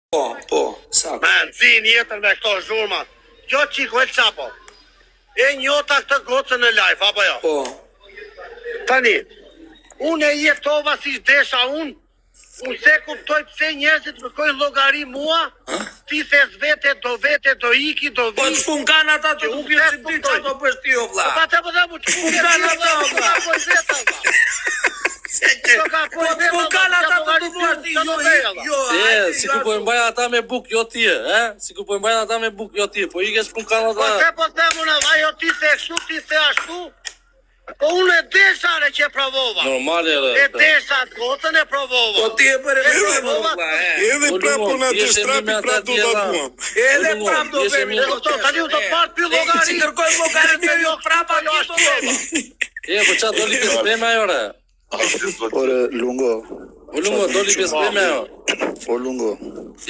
Po, sa. Me nxin jetën me këto zhurma. Jo qiko e qapo. E njota këtë gocën në live, apo jo? Po. Tani, unë e jetova si desha unë se kuptoj pse njerëzit më kojnë llogari mua, ti thes vete, do iki, do vi. Po të fun kanë ata të Unë kuptoj si ti çfarë do bësh ti o vlla. Po ta po da mu çu kanë ata o vlla. Po zeta vlla. Po të fun kanë ata të thuash ti jo. Si ku po mbajnë ata me buk, jo ti, Si ku po mbajnë ata me buk, jo ti, po ikesh pun kanë ata. Po them unë, ajo ti the kështu, ti the ashtu. Po unë e desha që provova. Normale edhe. E desha gocën e provova. Po ti e bëre me vlla. Edhe prapë na të shtrapi prapë do ta buam. Edhe prapë do bëmi. Tani u do të marr ky llogari. Si kërkoj llogarin me jo prapa ti do bëj. Po çfarë do li pes bema ore? Ore Lungo. O Lungo do li pes bema jo. O Lungo.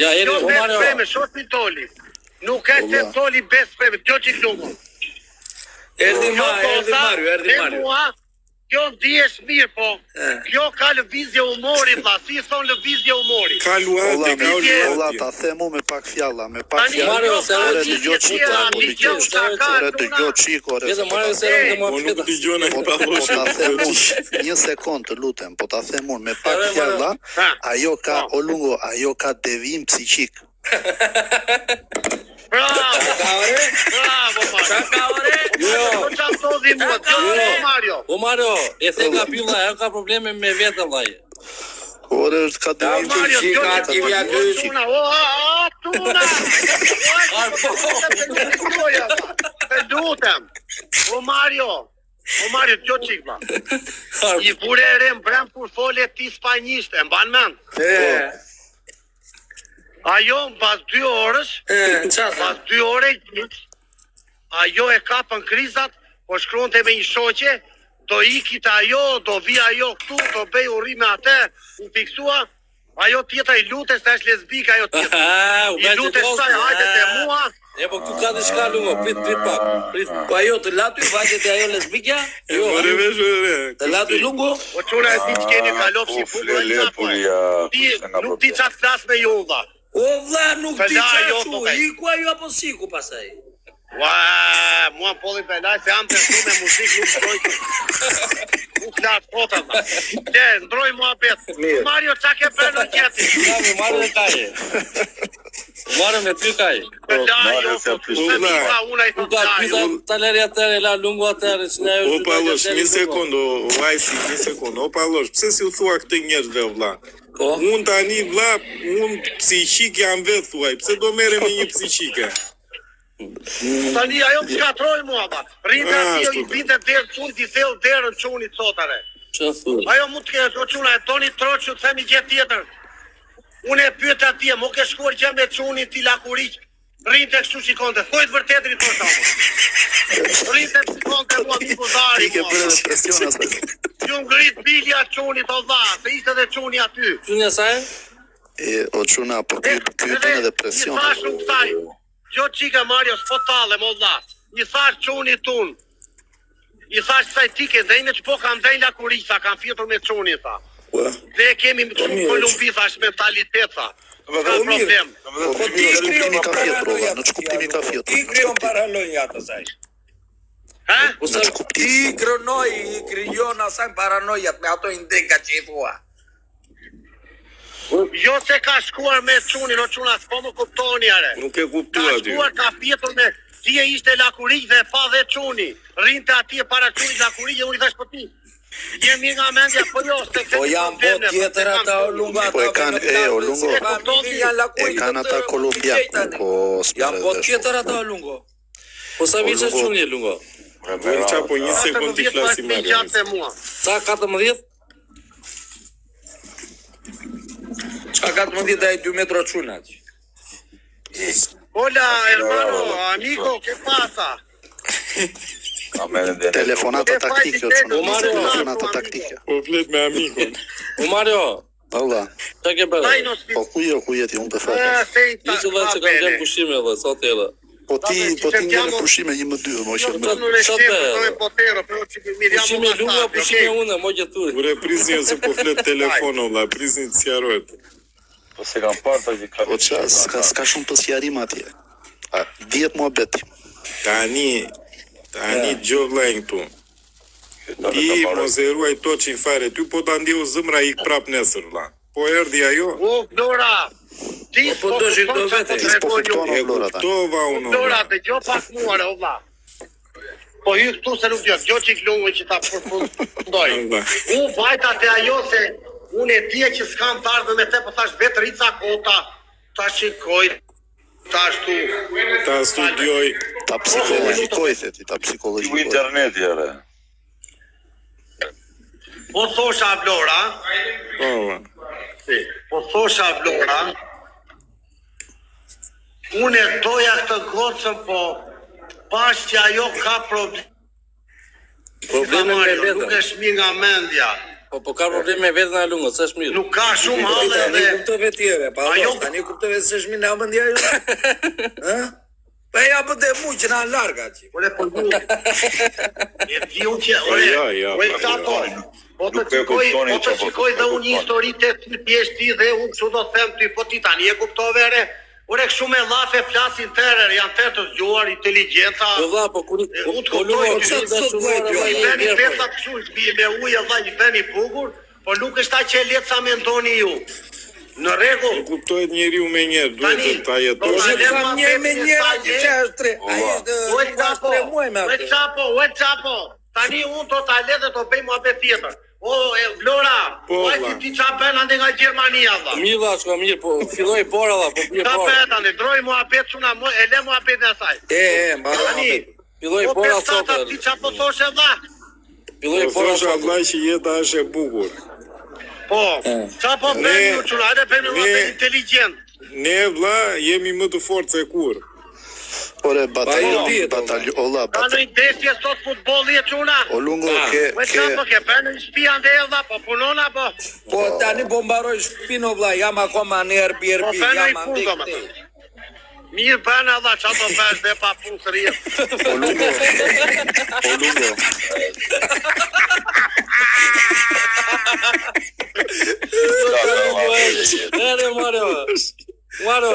Ja, eri o Mario. Shoqi Toli. Nuk ka se Toli bes preme, kjo çik Lungo. Erdi Mario. Kjo ndihesh mirë, po. Kjo ka lëvizje humori, vlla, si thon lëvizje humori. Ka luante, ka Olla, ta themu me pak fjalla, me pak fjalla. Mario, se ore dëgjoj çiko, ore. Edhe Mario se edhe Po nuk dëgjon ai pa Po ta them unë, një sekond të lutem, po ta them unë me pak fjalla, ajo ka o Lungo, ajo ka devim psiqik. Bravo, Mario. O Mario, e the nga pylla, ajo ka probleme me vete vllai. Ore është ka devim psiqik. O Mario, kjo çikma. I vure re mbram kur fole ti spanjisht, e mban mend? Ajo pas 2 orësh, pas 2 orë, ajo e kapën krizat, po shkronte me një shoqe, do ikit ajo, do vi ajo këtu, do bëj urrime atë, u fiksua, ajo tjetra i lutesh, ta është lesbika ajo tjetra. I lutesh saj, hajde te mua. Po këtu ka diçka Lungo, prit pak. Po ajo të latu i vajte te ajo lesbika? Jo. Të latu Lungo? Po çuna e di që keni kalofshi futboll. Nuk di çfarë flas me ju valla. O vlla, nuk di çfarë. Iku ajo apo siku pastaj? Ua, mua polli pelaj se jam të shtu me muzikë, nuk shkoj. Nuk flas kota valla. Ndroj mua bet. Mario çka ke bërë në gjeti? Mario e kaj. Mario me ty kaj. Mario se taleri atëre la Lungo atëre që ne O Pallosh, një sekond, vajsi, një sekond. O Pallosh, pse si u thua këtë njerëzve vlla? Unë tani vlla, unë psiqik jam vetë thuaj, pse do merrem me një psiqike? Tani ajo më shkatroj mua ba. Rita ajo i binte derë çun ti theu derën çunit sotare. Çfarë thu? Ajo mund të ketë çuna e toni troçu të themi gjë tjetër. Unë e pyet atje, mo ke shkuar gjë me çunin ti lakuriq. Rinte kështu shikonte. Thoj të vërtetën i thosh. Rinte shikonte mua mi buzari. Ti ke bërë depresion asaj. Ju ngrit bilja çunit o dha, se ishte edhe çuni aty. Çunia sa? O çuna, po ky bën depresion. Një thash nuk thaj. Jo çika Mario, s'po tallem o dha. Një thash çuni tun. I thash saj tike, dhejnë që po kam dhejnë lakuriqa, kam fjetur me çuni, tha. Dhe kemi Kolumbi, thash, mentalitet, tha. Ka problem. Po ti kuptimi ka fjetur, valla, në ç'kuptimi ka fjetur. Ti krijon paranoja atë saj. Ti krijon asaj paranojat me ato indeka që i thua. Jo se ka shkuar me çunin, o çuna s'po më kuptoni are. Nuk e kuptua ti. Ka shkuar, ka fjetur me ti e ishte lakuriq dhe pa dhe çuni. Rrinte atje para çunit lakuriq dhe unë i thash po ti. Jemi nga mendja po jo se po jam bot tjetër ata o Lungo ata. Po e kanë o Lungo. E kanë ata kolumbian, po jam bot tjetër ata o Lungo. Po sa vjeç është çuni Lungo? Qa po një sekund t'i flasim Mario. Sa 14? Qa 14 ai 2 metra çunat. Hola hermano, amigo, ¿qué pasa? Telefonata taktike o çuna, telefonata taktike. Po flet me amikun. O Mario. Valla. Çka ke bërë? Po ku jeti unë të fal. Nisu vëllai se kam dhënë pushime edhe sot edhe. Po ti ngjerë pushime 1-2, mo që më. Pushime Lungo, pushime unë, mo gjeturi. Ure prizni ose po flet telefon valla, prizni të sqarohet. Po se kam parë ta që ka. Po s'ka shumë të sqarim atje. Dihet muhabeti. Tani gjovllajnë këtu. Ti mos e ruaj toçin fare, ty po ta ndiu zëmra ik prap nesër vlla. Po erdhi ajo. O Flora, ti Po do shi do vete. Ti s'po kupton E Flora tani. kuptova unë. Flora, dëgjoj pak mua o vlla. Po hy këtu se nuk djoj, gjoj çik lungë që ta përfundoj. Unë vajta te ajo se unë e dje që s'kam të ardhur me te, po thash vetë Rica Kota, ta shikoj, ta ashtu. Ta studioj. Ta psikologjikoj theti, ta Ju psikologjikoj. interneti ere. Po thosha Flora, po thosha Flora, unë e doja këtë gocën, po pash që ajo ka Probleme me nuk vetën. e shmi nga mendja. Po ka probleme me vetën e lungët, s'është mirë. Nuk ka shumë halë Tani dhe... kuptove tjere, pa Ajo- allos, tani kuptove se shmi në mëndja ju. Pa ja për të mu që na larga që. Ore, po ju... E di unë që... Ore, ore, qato... Po të shikoj dhe unë një histori të pjesht ti dhe unë kështu do them ty, po ti tani e kuptove re? Ore, kështu me lafe flasin tërer, janë të të zgjuar, inteligenta... Po vlla, po kur Unë të po kuptoj, lungë që që të shumë i veni pesat kështu, shbije me ujë, vlla, i veni bukur, po nuk është ta që e letë sa me ndoni ju. Në rregull, Kuptohet njeriu me njerë, duhet të ta Po jetosh. ne kam një me njëra që që është tre. Ai është Ue ka qapo, 3 muaj me atë. ue qapo, tani unë do ta le dhe do bëj mua tjetër. O, Vlora, Po, vaj vlla. si ti qa bën ande nga Gjermania, vlla. Mirë vlla, shko mirë, po filloi bora vlla, po bie Ka bora. bet ande, droj mua bet çuna, e le mua bet në asaj. Mbaro. Tani, Filloi po bora pesata sot. ti qa po thoshe, vlla? Filloi Po bora thosha sot. vllai që jeta është e bukur. Po, qa po Ne- bëjmë ju çuna, hajde bëjmë mua ne- bet inteligent. Ne vlla jemi më të fortë se kur. Ore Pa ju dihet, olla, Ka në i desje sot futbolli e çuna. o lungo Ue qapo ke bën në shtëpi ande vlla, po punon apo? Po tani po mbaroj shtëpinë vlla, jam akoma në Po Airbnb, bën në jam i ande punë, këtej. domethënë. Mirë bën alla, qa do bësh dhe pa punë të rrjet. o lungo. Ere Mario. Mario,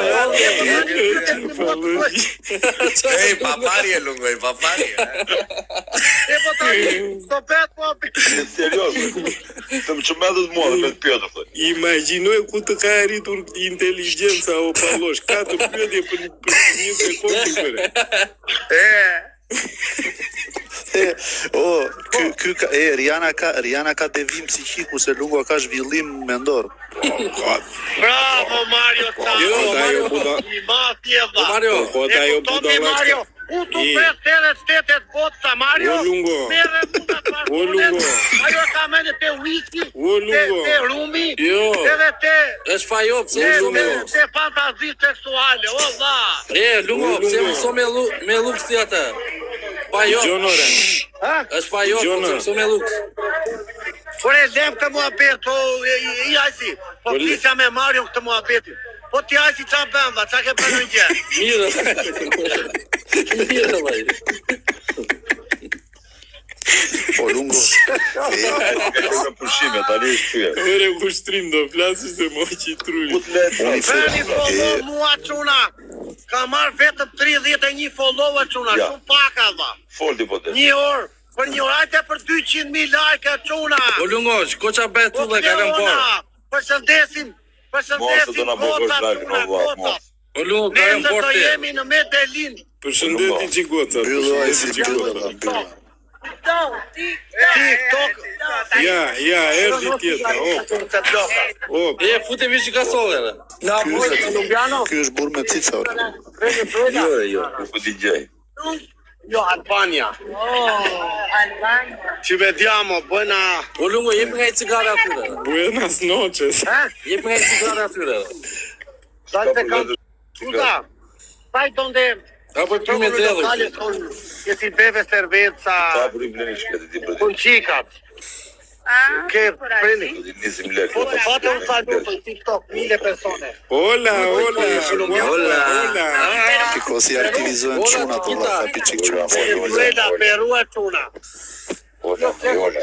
Ej, paparje lungoj, paparje. E po tani, do bet po Serios. Të më çmendët mua dhe me të pjetë, thoj. Imagjinoj ku të ka arritur inteligjenca o pallosh, 4 pyetje për një sekondë këre. Riana ka devim psikiku se lungo ka zhvillim mendor. bravo Mario ta. Jo, ajo buda. I mati e dha. Mario, Po ajo Kupton ti, budallaqka. Mario, u tu pres teret stetet botsa Mario. O, lungo. Merre puta pas. O, lungo. Ajo ka mene te whisky. O, lungo. Te rumi. Jo. Edhe te është fajop, pse më shumë. te fantazi seksuale, o vlla. Lungo, pse më shumë me luks ti atë. Fajop. Gjonore. Është fajop, pse më shumë me luks. Por e lem këtë muhabet, i ajsi. Po flisja me Mario këtë muhabetin. Po ti ajsi qa bën vlla, qa ke bën në gjë? Mirë. Mirë vllai. O lungo. Në pushime, tani është fyë. Ore kushtrim do flasi se mo që trulli. Ku të letë? Veni follow mua çuna. Ka marr vetëm 31 follower çuna, Ja. shumë pak valla. Folti po të. Një orë, për një orë ajte për 200.000 like çuna. O lungo, ko qa bëhet tu dhe ka lëm por. Përshëndesim, Mos të përshëndesim do na bësh goca like, çuna, o vlla, goca. mos. O lungo, ka lëm Nesër por do ti. jemi në Medellin. Përshëndetje Gjigoca. Byllo ai si Përshëndetje byllo Gjigoca. ta byllo. TikTok. Ja, erdhi tjetra. Op. E, fute vish i kasole edhe. Na moj Colombiano. Ky është burr me cica. ore. Jo. Ku t'i gjej. Jo, Albania. Ci vediamo, buona. O lungo, jep nga i cigare atyre. Buenas noches. Jep nga i cigare atyre. Dai te kam. Scusa. Sai donde Apo ti me dellu. che si beve cerveza Ta për i bleni shkete ti për con chicas. Che prendi? ti nisim lekë. Foto, fate un saluto in TikTok, 1000 persone. Hola. Shiko si aktivizohen çunat valla, ka piçik çuna. Venezuela, Peru e Tuna. Ola, Ola.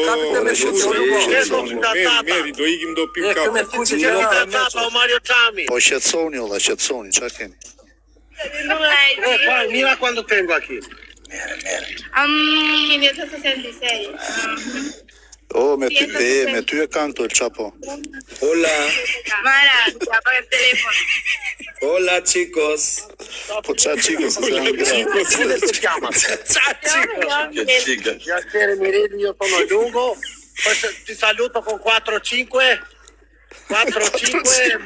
Kapite me Meri, do ikim do pim kafe. o Mario Chami. Po qetësoni olla, qetësoni, çfarë keni? Mira cuando tengo aquí. 566. Me ty e kanë këto El Chapo. Hola, Mara, apaga el teléfono. hola chicos. Po çfarë chicos, se janë gra. Come ti chiamas? Che chica. Piacere Mirelli, io sono Lungo. Poi ti saluto con 4-5. 4-5.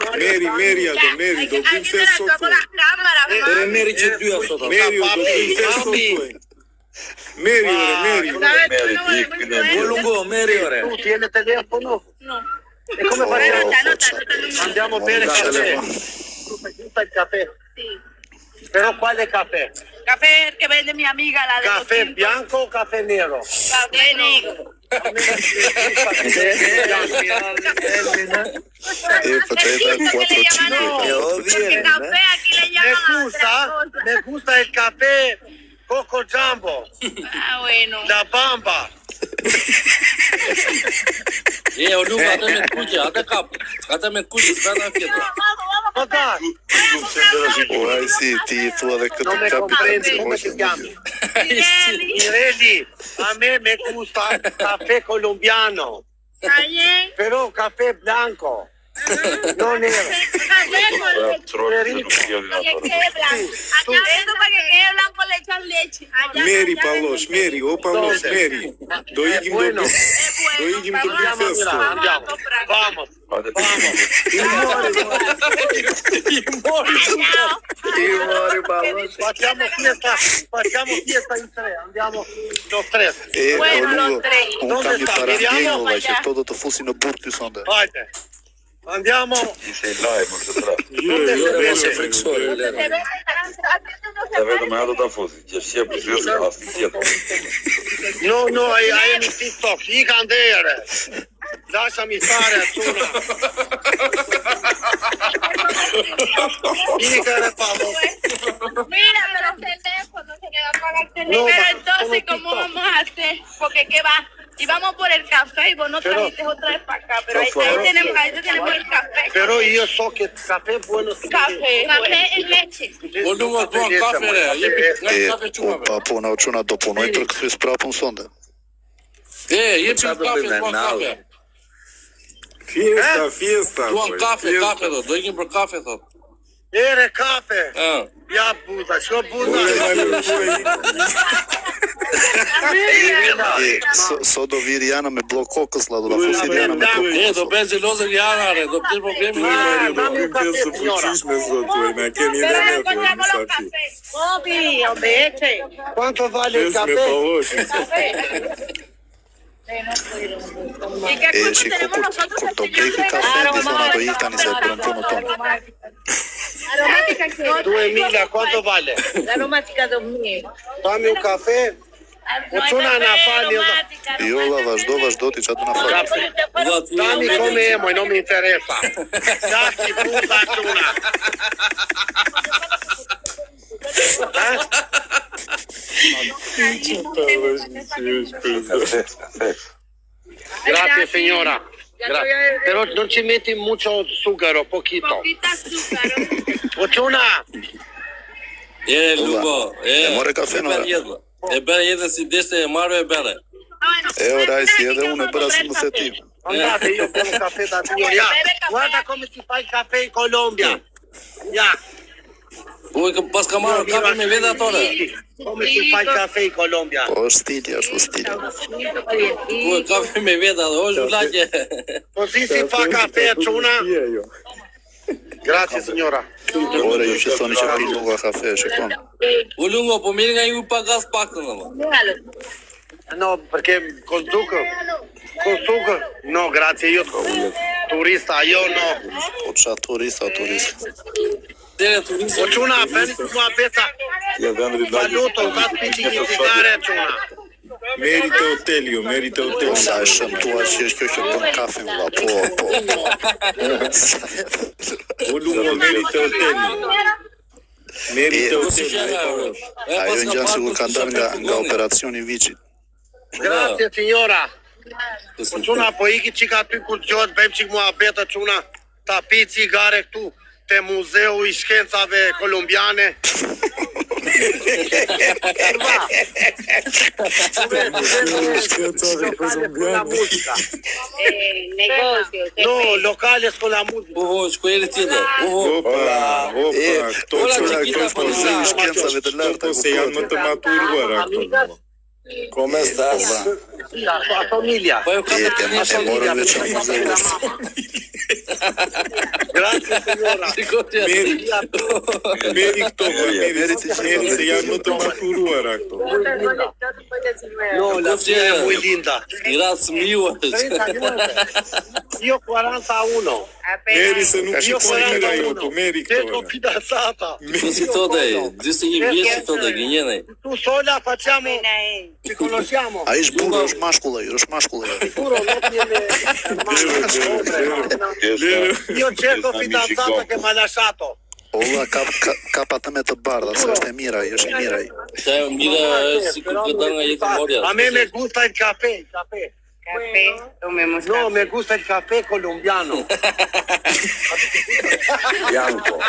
Meri, do pim fest sot. Ore meri që dyja sot. Meri, do pim fest sot. Meri. O lungo, meri ore. Tu tieni telefono? No. E come facciamo? Anota. Andiamo a bere caffè. Tu fai giusto il caffè? Sí. Però quale caffè? Café que vende mi amiga, la de Caffè los bianco o caffè nero? Café negro. Po çajta 4-5. Porque café aquí le llaman a otra cosa. Me gusta el caffè Coco Jumbo, Ah, bueno. la Bamba. O lungo, atë me kuqe, s'ka na tjetër. Ma dai, Po ai si ti thua edhe këtë non mi comprendi, kapitalismo. come ti chiami? Mireli. Mirelli, a me gusta il caffè colombiano, Está bien. però caffè bianco, non nero. Café con leche. Troia, Para que quede blanco. Allá esto para que quede blanco le echan leche. Allá, Meri, allá Palos, venden Meri, o Palos, Meri. Do ikim do Bueno. pim. leche. Do Es ikim bueno. do pim fest sot. Andiamo, vamos, Hajde, Chao. I mori Palos. facciamo fiesta in tre, andiamo los tres. Bueno, Lungo, los tres. unë Dove kam një sta? parandjenjë Vediamo? olla që këto do të fusin në burg ty sonde. Hajde, andiamo. sei live, më të tra. Ore mos e friksoj. Të vetëm e ato ta fusi, që shqe për zhjusë, asë tjetër. No, hai mi TikTok, i candere. Lasciami stare, Azzurra. Vieni che Paolo. Mira, pero el teléfono se le va a pagar el teléfono. No, Pero va, entonces, ¿cómo ¿cómo vamos a hacer? Porque ¿qué va? Y vamos por el café y vos no Pero- trajiste otra vez para acá. Pero ahí Pero- tenemos el café. Però io so che il caffè è buono. Café en leche. O lungo, duan kafe re, jepi nga kafe qumave. Pa puna o çuna do punoj për kthys prapun sonde. Jepi Qa do kafe, bëjmë duan në kafe. Fiesta. Duan kafe, thot, do ikim për kafe, thot. Ere caffè. Ah. Ja buda, ç'o buda. Sot do vir Jana me blok kokës, la do ta fusi Jana me blok Do kokës. bëj xheloze Janare, do të kesh problemi. Dammi un caffè, signora. Na keni edhe ne po misafir. Obvio, leche. Quanto vale il Pes me caffè? Palos. ¿Y qué culpa Shiko, tenemos kur nosotros do al bleki señor? kafe, di thona do ikani se bën punën tonë. Aromática que 2000, quanto vale? La aromática 2000. Dammi un caffè. Očuna na fali. Jo, la vazhdo ti çfarë do na fal. Dammi come emo e non mi interessa. Dacci puta Očuna. Grazie signora. Però non ci metti mucho zucchero, poquito. Poquita azúcar. Očuna. Lungo, more kafe në ora. E bere jetën si deshte e marrë e bere. E ora si edhe unë e bëra si më se ti. Andate, io bevo un caffè da Dio. Ya. Guarda come si fa il caffè in Colombia. Ya. Pas ka marrë kafe me vete atore. Come si fa il caffè in Colombia? Po është stili, ashtu stili. Kafe me vete ato, o zhulaqe. Così si fa caffè, Očuna. Grazie signora. Ora ju që thoni që pi lunga kafe, shikon. O lungo, po mirë nga ju pagas pak të nëma. No, perché con zucchero. Con zucchero? No, grazie, io turista, io no. Po çfarë turista. Tere turistë. Očuna, prendi una pezza. Ja vend i Saluto, fatti pizzicare, Očuna. Merite hotel. Sa e shëmtuar që është kjo që bën kafe valla, po. O lungo, merite hotel. Ajo ngjan sikur ka dalë nga operacioni i Viçit. Grazie, signora. Po çuna, po iki çik aty kur dëgohet bëjmë çik muhabete çuna, ta pi cigare këtu te Muzeu I Shkencave Kolumbiane. Negocio. No, locales con la música. Shkojeri tjetër. Opa, këto Ola, që Chiquita, këto Bonisa. Shkencave të larta. po se janë më të maturuara këto. Come stas? A famiglia. Po e ka E morën veç në muzeu. Grazie, signora. Meri këto, meri se janë më të maturuara këto. No, la figlia è muy linda. Grazie mille. 41. Meri se nuk Io shikon mira jo, 41. po meri Tengo këto. fidanzata. Tu si thotë, 21 vjeç si thotë gënjene. Tu sola facciamo, ci conosciamo. Ai është burr, është mashkull ai, është mashkull ai. Sicuro non tiene Io cerco fidanzata che mi ha lasciato. Olla ka patëm të bardha, se është e mira ai, është e mira ai. Sa mira si kur këta nga jetë morja. A me gusta il caffè, caffè. Café, tomemos No, café. me gusta il caffè colombiano. Bianco.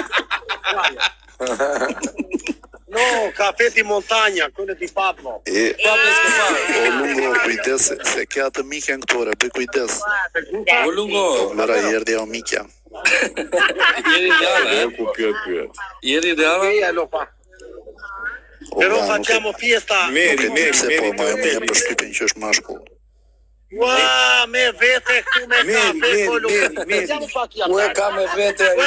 No, caffè di montagna, quello di Pablo. Pablo Escobar. O lungo, kujdes se ke atë mikën këtu, bëj kujdes. O lungo. Lora i erdhi o mikja. Jeri ideale, Ku pyet. Jeri ideale. Sì, lo fa. Però Olla, facciamo fiesta. Meri, se po meri më jep përshtypjen që është mashkull. Ua, me vete këtu me kafe colombiano. Siamo fatti a Ue ka me vete ajo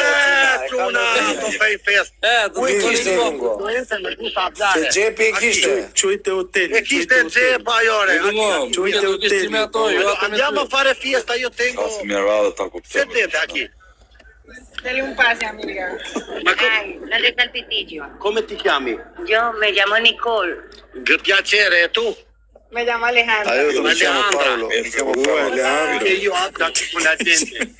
Çuna, do bëj fest. Do të kishte koni lungo. Me gusta Se hablare. xhepi i kishte. Çojte hotel. E kishte xhepa jore. Lungo, çujte do të kishte me ato, jo ato me Andiamo a ty. fare fiesta, io tengo. Kasmir radhe ta kuptoj. Sedete aquí. Dale un pase, amiga. Ma Ay, dale calpitillo. come ti chiami? Yo me llamo Nicole. Che piacere, e tu? Me llamo Alejandra. Ajo do të chiamo Alejandra. Paolo, mi chiamo Paolo. Leandro. Che io abito aquí con la gente.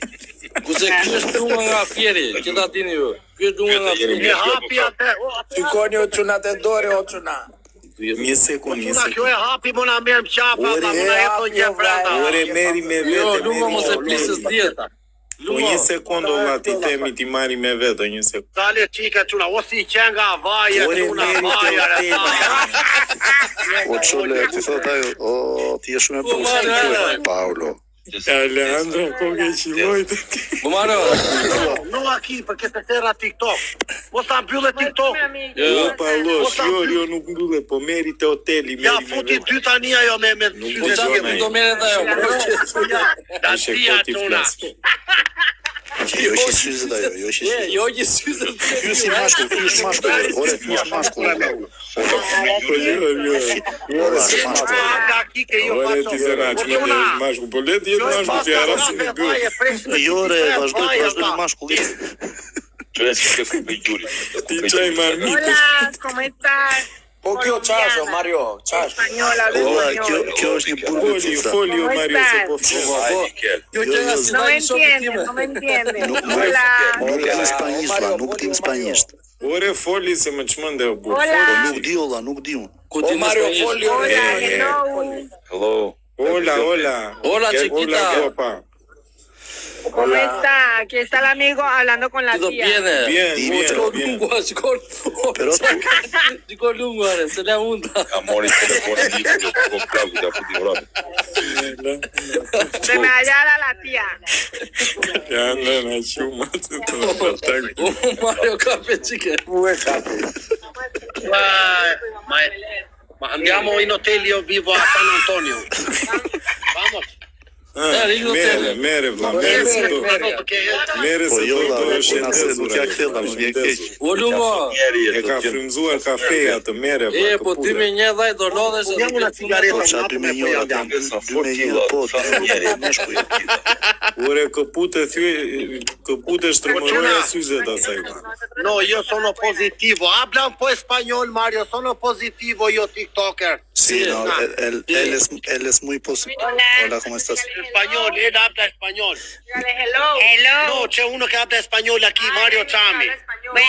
Kuze ky është lunga nga fieri, që ta dini ju. Ky është lunga nga fieri. Mi hapi a te. Shikoni o çunat e dore o çuna. Një sekond, një Una sekond. kjo e hapi më na merr mqapa, ma më na jeto një brenda. Ore meri me vete. Jo, lungo meri, mos e jo, plisës dieta. Po një sekond olla ti temi ti marri me vete, një sekond. Sale çika çuna, o si qenga vaje Ore çuna, meri vaje te re. O çole, ti thot ajo, o ti je shumë e bukur. Marë. Paolo. Alejandro, po ke qilojt. Po marrë. No aquí, perché te terra TikTok. Mos ta mbyllë TikTok. Jo, Paulos, jo nuk mbylle, po meri te hoteli, Ja meri me futi vete. dy tani ajo me Po çfarë syze. do merret ajo? Da Ishe tia koti çuna. flas. Jo që syzet ajo, jo që syzet. Jo, që syzet. Ky si mashkull, ky është mashkull. Ore, ky është mashkull. Po jo. Ora, është mashkull. Guarda aquí che io Ore faccio. ti zëraç me mashku, po le ti jetë mashku që era si në byt. Jo, re, vazhdoj me mashkull. Çfarë ke kuptoj gjuri? Ti çaj marmitë. Hola, ¿cómo estás? Po kjo çasho Mario, çash. Española, Ora, kjo është një burr me cica. Folio Mario se po Ai, Mikel. Jo që nga si No me dali shoku entiendes, time. no me entiendes. Hola. Nuk Hola. din spanjisht, la, nuk din spanjisht. Ore foli se më çmende o burr. Hola. Po nuk di olla, nuk di unë. Ku O ti Mario Mario folio. Hola, Eh, hello. Hello. Hola. Hola, Hola, chiquita. guapa. ¿Cómo está? Aquí está el amigo hablando con la Ti do tía. bjene. Bien, Shko bien. lungo, shko. Pero Shko lungo, are, se la unda. Ja mori telefonin një do të koplahu ja futi vrap. Se me hallara la tía. Ja, na shumë atë të tak. O Mario ka pecike. Ma andiamo in hotel, io vivo a San Antonio. Vamos. Mere vlla, mere se do. Mere po se jo, do la, të puna se nuk ja kthella, nuk ja keq. O lungo. E ka frymzuar kafeja të mere vlla. Po ti me një dhaj do lodhesh. Andiamo una Po sigaretta, ça 2 me 1, ata 2 me 1, po, 2 me 1 meshkuj. Ore këpute shtrëmëroja syzet asaj. No, io sono positivo. Habla un po' español, Mario. Sono positivo, io TikToker. Sí, no, él es muy positivo. Hola, ¿cómo estás? Español, él habla español. Hello. Hello. No, c'è uno che habla español aquí, Mario Chami.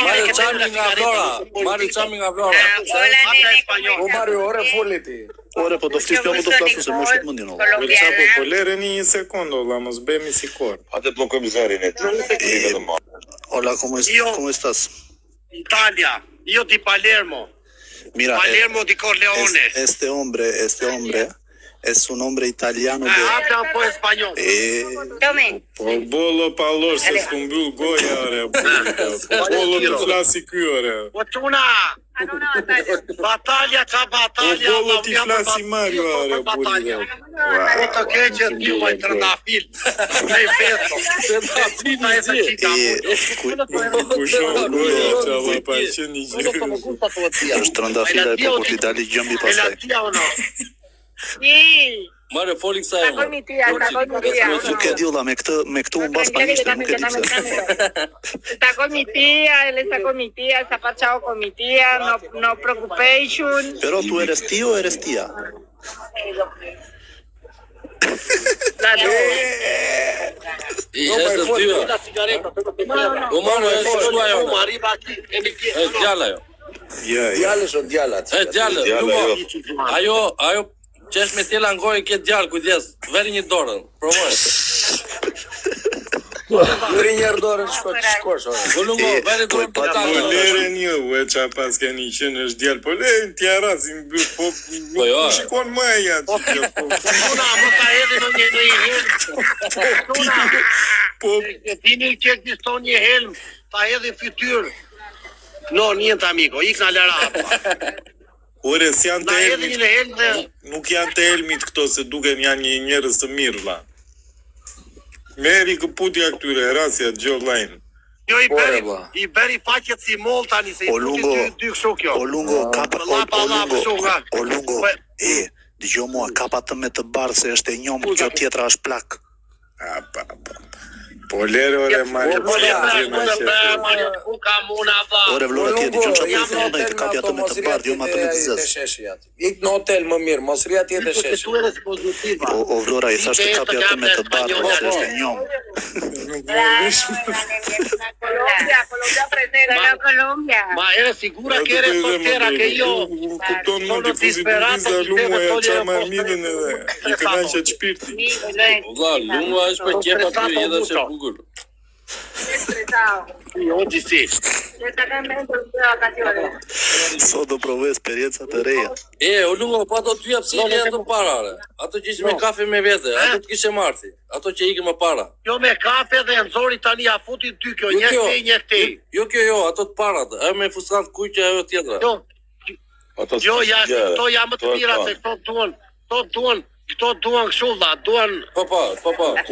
Mario Chami nga Vlora. Mario Chami nga Vlora. Hola, Habla nene. español. O Mario, ore foli ti. Ore, po do flisë apo do flasu se më shit mendin olla. Çapo, po lereni një sekond olla, mos bëhemi si kor. Hajde bllokojmë zërin e ti. Hola, ¿cómo estás? Italia, io di Palermo. Mira, Palermo di Corleone. este hombre es un hombre italiano de... Habla un po' español. Tome. Po bolo pallosh se s'ku mbyll goja ore. Bolo të flasi ky ore. Po çuna. Batalja ka batalja. Po bolo ti flasi Mario ore burrë. Po të keqë ti më trëndafil. Ne festo. Kushon goja çava pa qenë gjë. Është trëndafila e po kur t'i dali gjëmbi E la pastaj. tia o no? Sí. Mare, foli kësaj Está con mi tía, está con mi tía. Nuk e di olla me këtë u mbas panishte, nuk e di pse. Está con mi tía, él está con mi tía, está parchado con mi tía, no preoccupation. Pero tú eres tío o eres tía? La dos. I është tyra. O mano, është shua jo. E djalla jo. Ja, Djalësh o djalat. E djallë, ajo qesh me tjela ngoj ke djallë, kujdes, veri një dorën, provoj. Njëri njerë dorën shkosh ore. Po lungo, veri dorën për po talë. leren ju, e qa pas keni qenë është djallë, po leren t'ja rasin, po jo. shikon më e ja që Çuna, më ta hedhi në një helm. Çuna. po Dini që ekziston një helm, ta hedhi fytyrë. No, niente amico, ikna lera. ore s'janë Na të hedhi elmit, një helm dhe nuk janë të elmit këto se duken janë një njerëz të mirë vlla. Meri këputja këtyre, rasja Gjo Line. jo Ore, vlla. i beri faqet si moll tani se i O futi lungo, dy kështu kjo. o lungo, kapa, o lungo, Po- dëgjoj mua, kapa të me të bardhë se është e njom, kjo tjetra është plak. Po lere ore Mario, Po le u kam una vlla. Ore vlora ti e dëgjon çfarë jam po thonë të kapja të me të bardhë, jo me atë me të zezë. Ik në hotel më mirë, mos rria ti të shesh. Tu eres pozitiva. O vlora i thash të kapja të me të bardhë se është e njom. Colombia presente, Colombia. Ma eres segura que eres soltera que yo? Kupton më Sono difuzibiliza disperato, lumo ti e devo qa togliere ma posto mirin edhe i kënaqet shpirti. Valla, lungo është për qepa ty edhe që bukur. Estresado. Sí, oggi sì. Está cambiando de vacaciones. Sot do provoj eksperjenca të reja. O lungo, po ato tyja pse i ato parare. Ato që ishte me kafe me vete, ato të kishe marti. Ato që ikë më para. Jo me kafe dhe nxori tani ja futi dy kjo, një këtej. Jo, ato të parat. Ajo me fustant kuqe ajo tjetra. Jo, jashtë, këto janë më të mira se këto duan kështu vlla, duan. Po.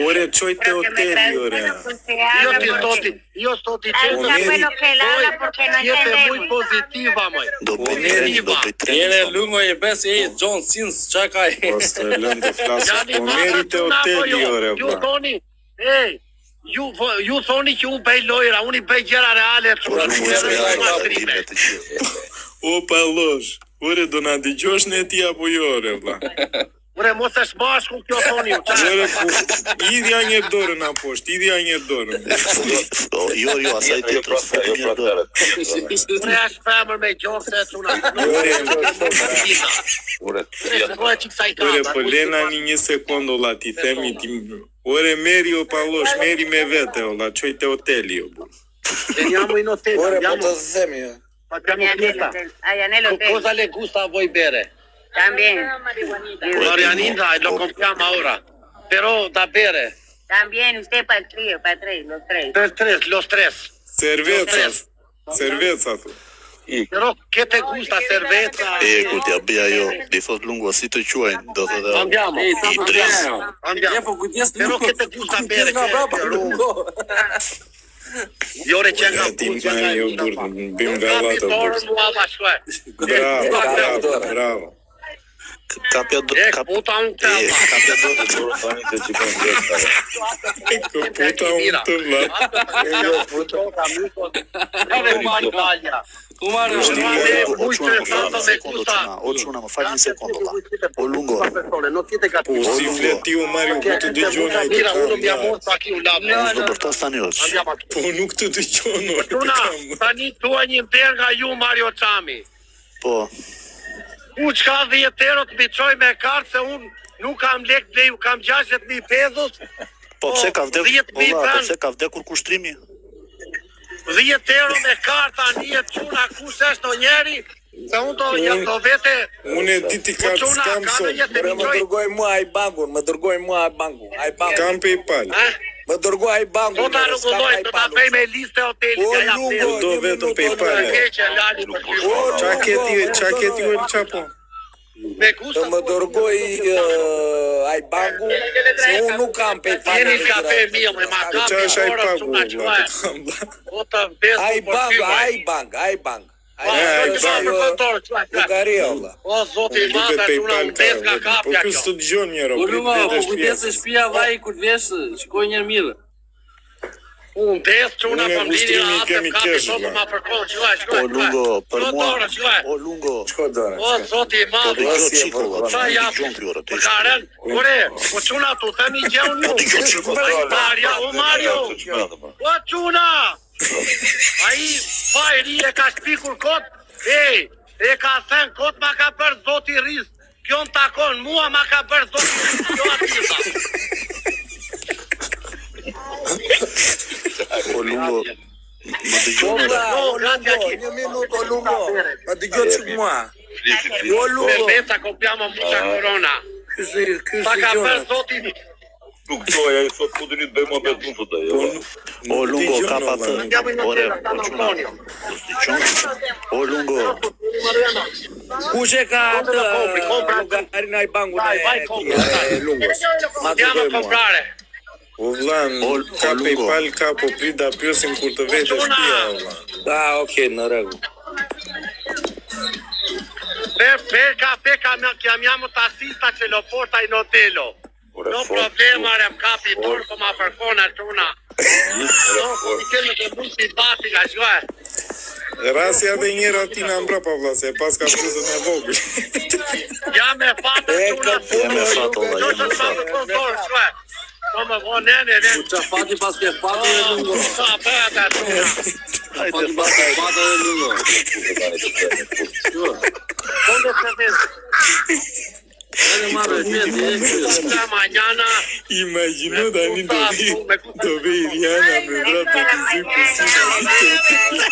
Ore qoj të hoteli ore. Io sto Habla dicendo bueno que él habla porque no siete muy entendemos. positiva, moj. Do bëj trening. Jere lungo e besi e John Sins, qa ka e? Po së lënë të flasë, po meri të hoteli ore. Ju thoni, ju thoni që unë bëj lojra, unë i bëj gjëra reale. O pallosh, ore do na dëgjosh në ti apo jo ore vlla. Ure, mos e shbashku kjo thoni ju. Ore, idhja një dorën a poshtë, idhja një dorën. Jo, asaj tjetër s'po të mirë do. Ure, është femër me gjokë se çuna. Ore, Ore, po lena një sekundë olla ti themi ti. Ore, meri o pallosh, meri me vete olla, qoj të hoteli o bu. Veniamo in hotel, Ore, po andiamo. të themi. Facciamo Allá en el fiesta. hotel. Allá en el hotel. Cosa le gusta a voi bere? También. Marianita, lo compriamo ora. Però da bere. También usted para el trío, para tres, los tres. Los tres. Cerveza. Però che te gusta cerveza? Kur t'ja bëja jo, di thot lungo si të quajnë, do thotë. Andiamo. Po kujdes Però che te gusta bere? Jo re që nga Tim ka jo burë, bim gallata burë. Bravo. Kapja do, puta unë të kapja do. Puta unë të vla. O çuna, më fal një sekondë valla. O lungo. Po si fleti u Mario, po të dëgjon ai të Do bërtas tani është. Po nuk të dëgjon ore. Tani tua një berga ju Mario Çami. Po. Ku çka 10 euro të biçoj me kartë se unë nuk kam lek blej, kam 60.000 pesos. Po pse ka vdekur? 10.000 Po pranë. pse ka vdekur kushtrimi? 10 euro me karta, një çuna kush është o njeri? Se unë do vete. Unë e di ti kartë s'kam sot. Bre, më dërgoj mua ai bangun, më dërgoj mua ai bangun. Ai bangun. Kam PayPal. Më dërgoj ai bangun. Do ta rregulloj, do ta bëj me listë hotelit O, që ja Lungo, flet. Do vetëm PayPal. Qa keti u el qapo? Me kushta. Të më dërgoj ai bangun, se unë nuk kam PayPal. Jeni kafe mirë me ma Qa kafe. është ai pagu? O të vdes. Ai bang. Bugaria, valla. O zoti i madh, çuna u vdes nga Po kapja kësë të kjo. gjon njëro. Po lungo, po kujdes se shtëpia vaj kur vjesh, shikoj një mirë. Unë vdes çuna Unë po mlini ushtrimi atë kemi kafe kesh, sot valla. ma përkon, Po Lungo, për mua. O Lungo. Shko dora. O zoti i Po madh. dëgjoj çiko, Sa ja po karen, ore, po çuna tu themi gjë unë. Mario. O çuna. Ai fajri e ka shpikur kot. Ej, e ka thënë kot ma ka bërë zoti Riz. Kjo në takon mua ma ka bërë zoti Riz. Kjo atisa. O Lungo. Më dëgjoj. Një minuto, Lungo. Më dëgjoj çik mua. O, Lungo. Cerveza compriamo mucha corona. Ma ka bërë zoti Riz. Nuk doj, ai sot futeni të bëjmë me punë sot ajo. O Lungo ka pa të. Andiamo in Ore, hotel, stanno Antonio. O Lungo. Kush e ka atë compra. lugarin ai bangun Vai, compra. e Lungos? Ma Andiamo a dërgoj mua. comprare. O vlan, ka Lungo. PayPal, ka po prida pyesin kur të vete shtëpia, o vlan. Okay, në rregull. Per caffè chiamiamo tassista, ce lo porta in hotel. No problema, rem capi turco, ma përkona çuna. No, kemi të mund simpatika, shkoj. Rasja dhe njëra ti na mbrapa vlla, se pas ka pjesën e vogël. Ja me fatë çuna. Ja me fatë, valla, ja me fatë. Shkoj. Po më vo nene. Qa fati pas ke fati e lungo. Sa bëta çuna. Hajde Fati pas ke fati e lungo. Donde se ves? Edhe marrë, Sta mañana. Imagjino tani do vi Rihanna me vrapë të zi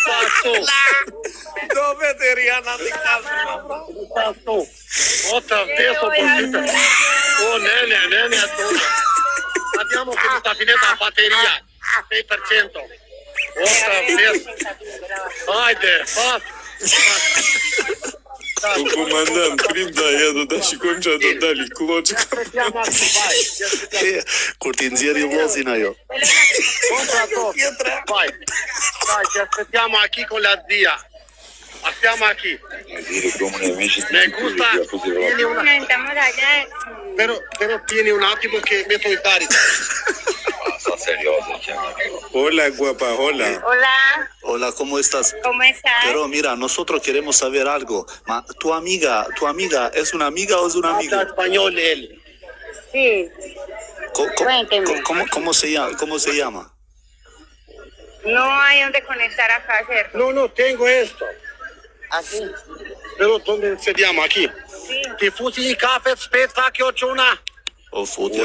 Pasto. Do vete Rihanna di casa. Pasto. O të vdeso po syte. O nene, atona. Abbiamo finita finita batteria. 6%. O të vdeso. Hajde, pas. Po komandant, prit da ja do ta shikojmë çfarë do dali kloç. Kur ti nxjerri vllazin ajo. Vai, ci aspettiamo qui con la zia. Stiamo qui. Me gusta. Tieni Estamos allá. Però tieni un attimo che metto in carica. Hola, guapa, hola. Hola, Hola, ¿cómo estás? ¿cómo estás? Pero mira, nosotros queremos saber algo. ¿Tu amiga es una amiga o es un amigo? Habla español él. Sí, Cuénteme. ¿Cómo se llama? no hay donde conectar acá, ¿cierto? No, tengo esto. Así. Pero ¿dónde sediamo? Aquí. Sí. Ti fusi i kafe speta kjo çuna. O futi.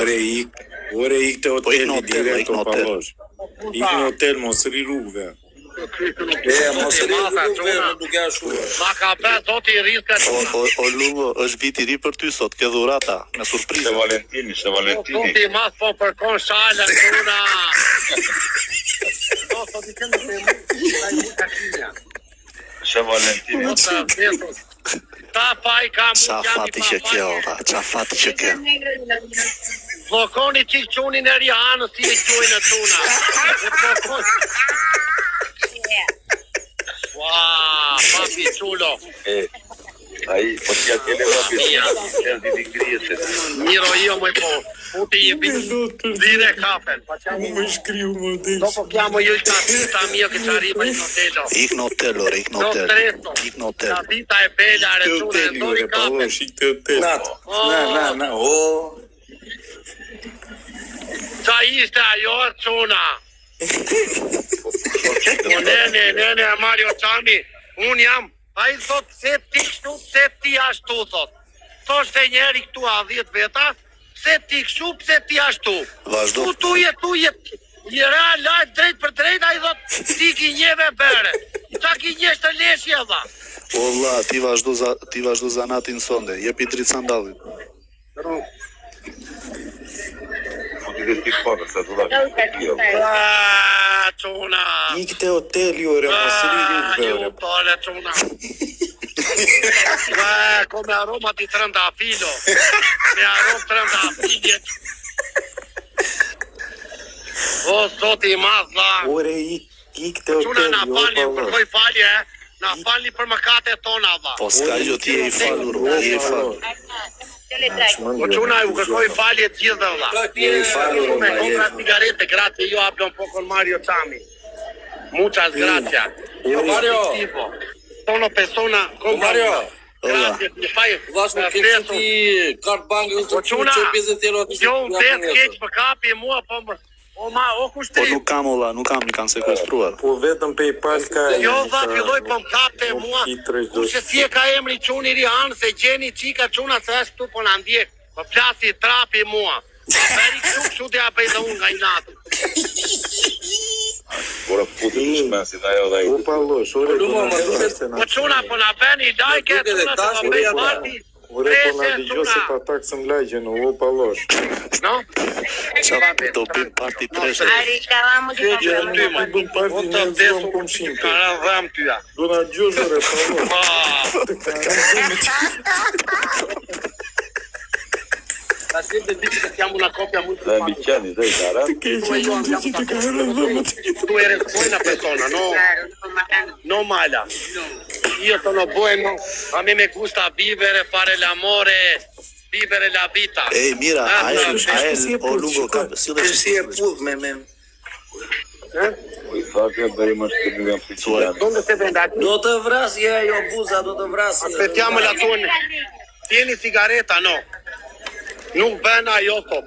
Ore ik të hoteli në hotel, direkt ik në o hotel. pallosh. Ik në hotel, mos rri rrugëve. Mos rri rrugëve, duke ashtu. Ma ka bërë zoti i rizka çuna. O Lungo, është viti i ri për ty sot, ke dhurata me surprizë. Se Valentini. Zoti i mas po përkon shalën çuna. No, sto dicendo che hai molta figlia. Se Valentini. Ta fai ka mu Qa fati që kjo, qa fati që kjo. Vllokoni qik qunin e Rihanës si e quajnë çuna. Wow, papi chulo. Ai, po ti atje vabbè, di griese. Miro io mo po. Puti i dire kafen. Më shkriu model. Dopo chiamo io il tassista mio che ci arriva in hotel. Ik në hotel, ore, ik në No hotel. stresso. Ik në hotel. La vita è bella, Te ragione, hoteli, non ore, i kafen. pallosh, ik të hotel. Na. O. Qa ishte ajo çuna? O nene, Mario Çami, unë jam Ai thot pse ti kështu, pse ti ashtu thot. Thoshte njëri këtu a 10 veta, pse ti kështu, pse ti ashtu. Vazhdo. Tu je njëra lajt drejt për drejt, ai thot ti ki njeve bere. Ta ki njesh të leshje dha. O vlla, ti vazhdo zanatin sonde, jepi dritë sandallit. Po ti dhe ti përë, se të da Çuna. Ikte hoteli ore, mos rri Ju tole çuna. Come aroma di trandafilo. Me arom trandafilje. O zoti i madh dha. Ore ikte Çuna na hoteli, falni, o pa kërkoj falje. Na falni për mëkatet tona dha. Po s'ka gjë, ti je i falur, je i falur. Po çuna ju kërkoj falje të gjithë dha. Me compra cigarette, grazie, io hablo un po' con Mario Chami. Muchas gracias. Mario. Sono persona con Mario. Grazie, mi fai Vash me këtë ti kart bankë Po çuna, 50 euro aty. jo vetë keq më kapi mua, po Po kushtri. nuk kam olla, nuk kam, i kanë sekuestruar. Po vetëm PayPal ka. Jo dha, filloj po më kapte mua. Kurse si e ka emri çuni Rihan, se gjeni çika çuna se është këtu po na ndjek. Po flasi trapi mua. Beri kështu t'ja bëj dhe unë nga i natë. Ora putë të shmesit, ajo dhe O pa losh, ore do na Po çuna po na bëni like, çuna se do bëj parti. Ore po na dëgjoj se pa taksën lagjen, o pa losh. No? Çfarë do bëjmë parti preshe? Arriscavamo di Bën parti Po në të zonë vdesu komshin. ka dham tyja. Do na dëgjosh ore pa losh. Asim të ditë që jam una copia molto dhe mbi qeni dhe i gara. Tu eres buena persona, no mala. Io sono bueno, a me me gusta vivere, fare l'amore, vivere la vita. Ej, mira, a e o lungo ka, si dhe Si e puth me Po i thakja dhe i më shkëtë për qëllanë. Donde se vendati? Do të vrasje ajo buza, do të vrasje. Aspettiamo la tua. Tieni sigareta, no. Nuk bën ajo top.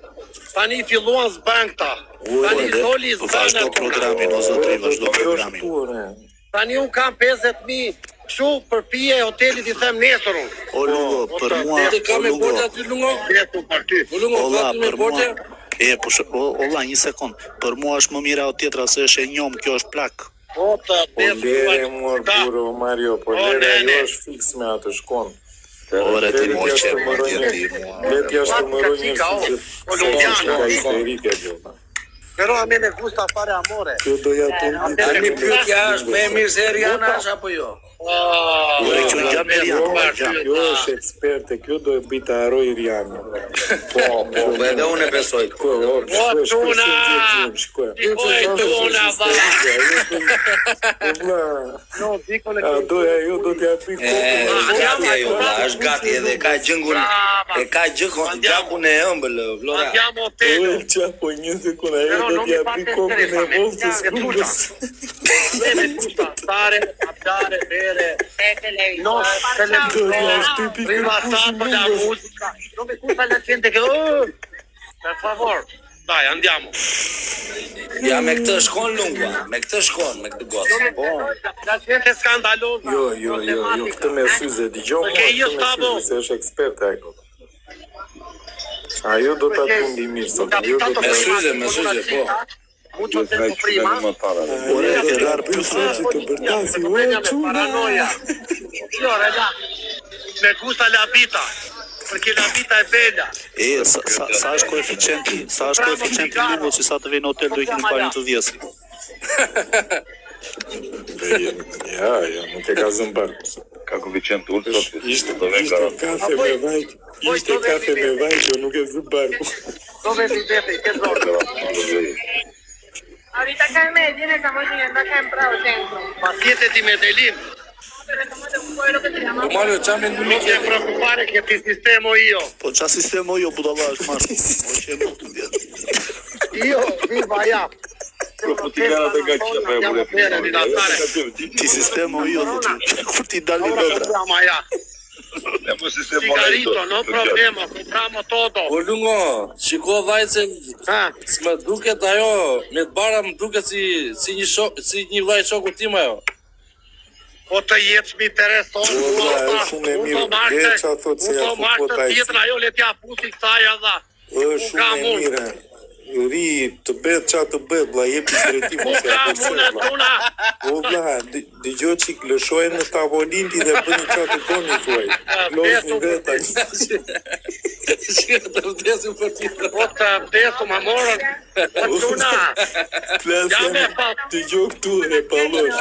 Tani filluan zbën këta. Tani soli vazhdo zbën. programin, o zotri, vazhdo programin. Tani un kam 50.000. Kështu për pije hotelit i them nesër unë. O lungo, për mua, Ti ka o me lungo, borxhe aty lungo? Betu për ty. Lungo, olla, ka ty me për mua, borxhe? olla, një sekund, për mua është më mira o tjetra se është e njom, kjo është plak. O të Po lere mor buro Mario, po lere ajo është fiks me atë shkon. Ore ti moj qep, më tjeti mua. Let jashtë të mëroj njërë si që Però a me me gusta fare amore. kjo doja të Tani pyetja është më e mirë se Rihanna është apo jo? Ore që në gjatë Rihanna, Kjo është eksperte, kjo do e bita haroj Rihanna. Po, edhe unë e besoj. Tuna! Oj, tuna, va! No, dicono A doja jo do t'ja pi Gati ajo, vlla, është gati edhe ka gjëngun, e ka gjakun e ëmbël, Vlora. Andiamo a hotel. Po një sekund, ajo do t'ja pi kokën e voltës rrugës. A me me gusta stare, andare, bere. No, rilassato la musica. Non mi gusta la gente che... per favor. Dai, andiamo. Ja me këtë shkon lungua, me këtë shkon, me këtë gotë. La gente è scandalosa. Jo, këtë me syze, digjon mua, këtë me syze, se është eksperte ajo. Ajo do t'a tundi mirë, sot, ajo do Me syze, po. Mucho Nga tempo që prima. në më para. Ore, e rarë pysë. Paranoia. Io, ragazzi, me gusta la vita. Perché la vita è bella. E, sa është koeficienti lungo që sa të vej në hotel do i keni parin të vjesi. Ja, nuk e ka zëmbar. Ka koeficient ullë, sot Ishte do vjen garantë. kafe me vajt, jo nuk e zëmbar. Dove vivete? Che zona? Ahorita acá en Medellín estamos viviendo acá en Prado Centro. Ma siete di Medellin? Pero somos de un pueblo que se llama... Mario, qa me Non ti preoccupare che ti sistemo io. Po qa sistemo jo, budalla është marë. O që e më të ndjetë. Io vivo allá. Po ti gara dhe nga që e vure Ti sistemo jo, dhe që kur ti dalë Ora nëndra. andiamo allá. E mo sistem Cigarito, no problema, compriamo todo. Po lungo, shiko vajtë se s'më duket ajo, me të bara më duket si një vllai shoku tim ajo. Po të jetë më intereson, shumë e mirë. Veça thot se ja fut të tjetër ajo le t'ja pusi kësaj edhe. Është shumë e mire. Ri, të bet qa të bet, vla, jepi drejtim ose ja përse, O, vla, dëgjoj qik, lëshojnë në tavolinti dhe bëni qa të koni, thuaj. Lojsh një veta. Shkë të vdesim për tjetër. Po të vdesu ma morën, tuna. Klasja dëgjoj këtu e palosh.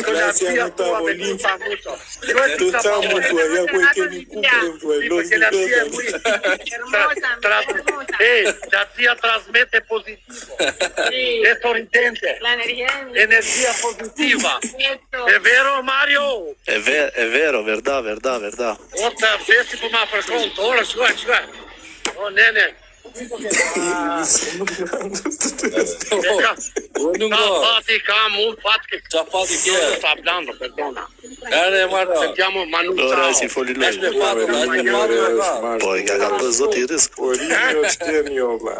Klasja në tavolinti. Të camu, thuaj, ja ku e kemi kupërën, thuaj, lojsh një veta. Energia trasmette positivo, è sorridente, energia positiva. È vero Mario? È vero, verdad. O të vdesi po ma për konto, ora shkoj. O nene. Fatti kam un fatto che Qa fati kje? sto hablando, perdona. Ere, Marta. Sentiamo Manu Ora ciao. si foli loj. Eshme fatë, eshme fatë. Po, i ka bërë zoti i risk. Po, rinjo qëtër njo, vla.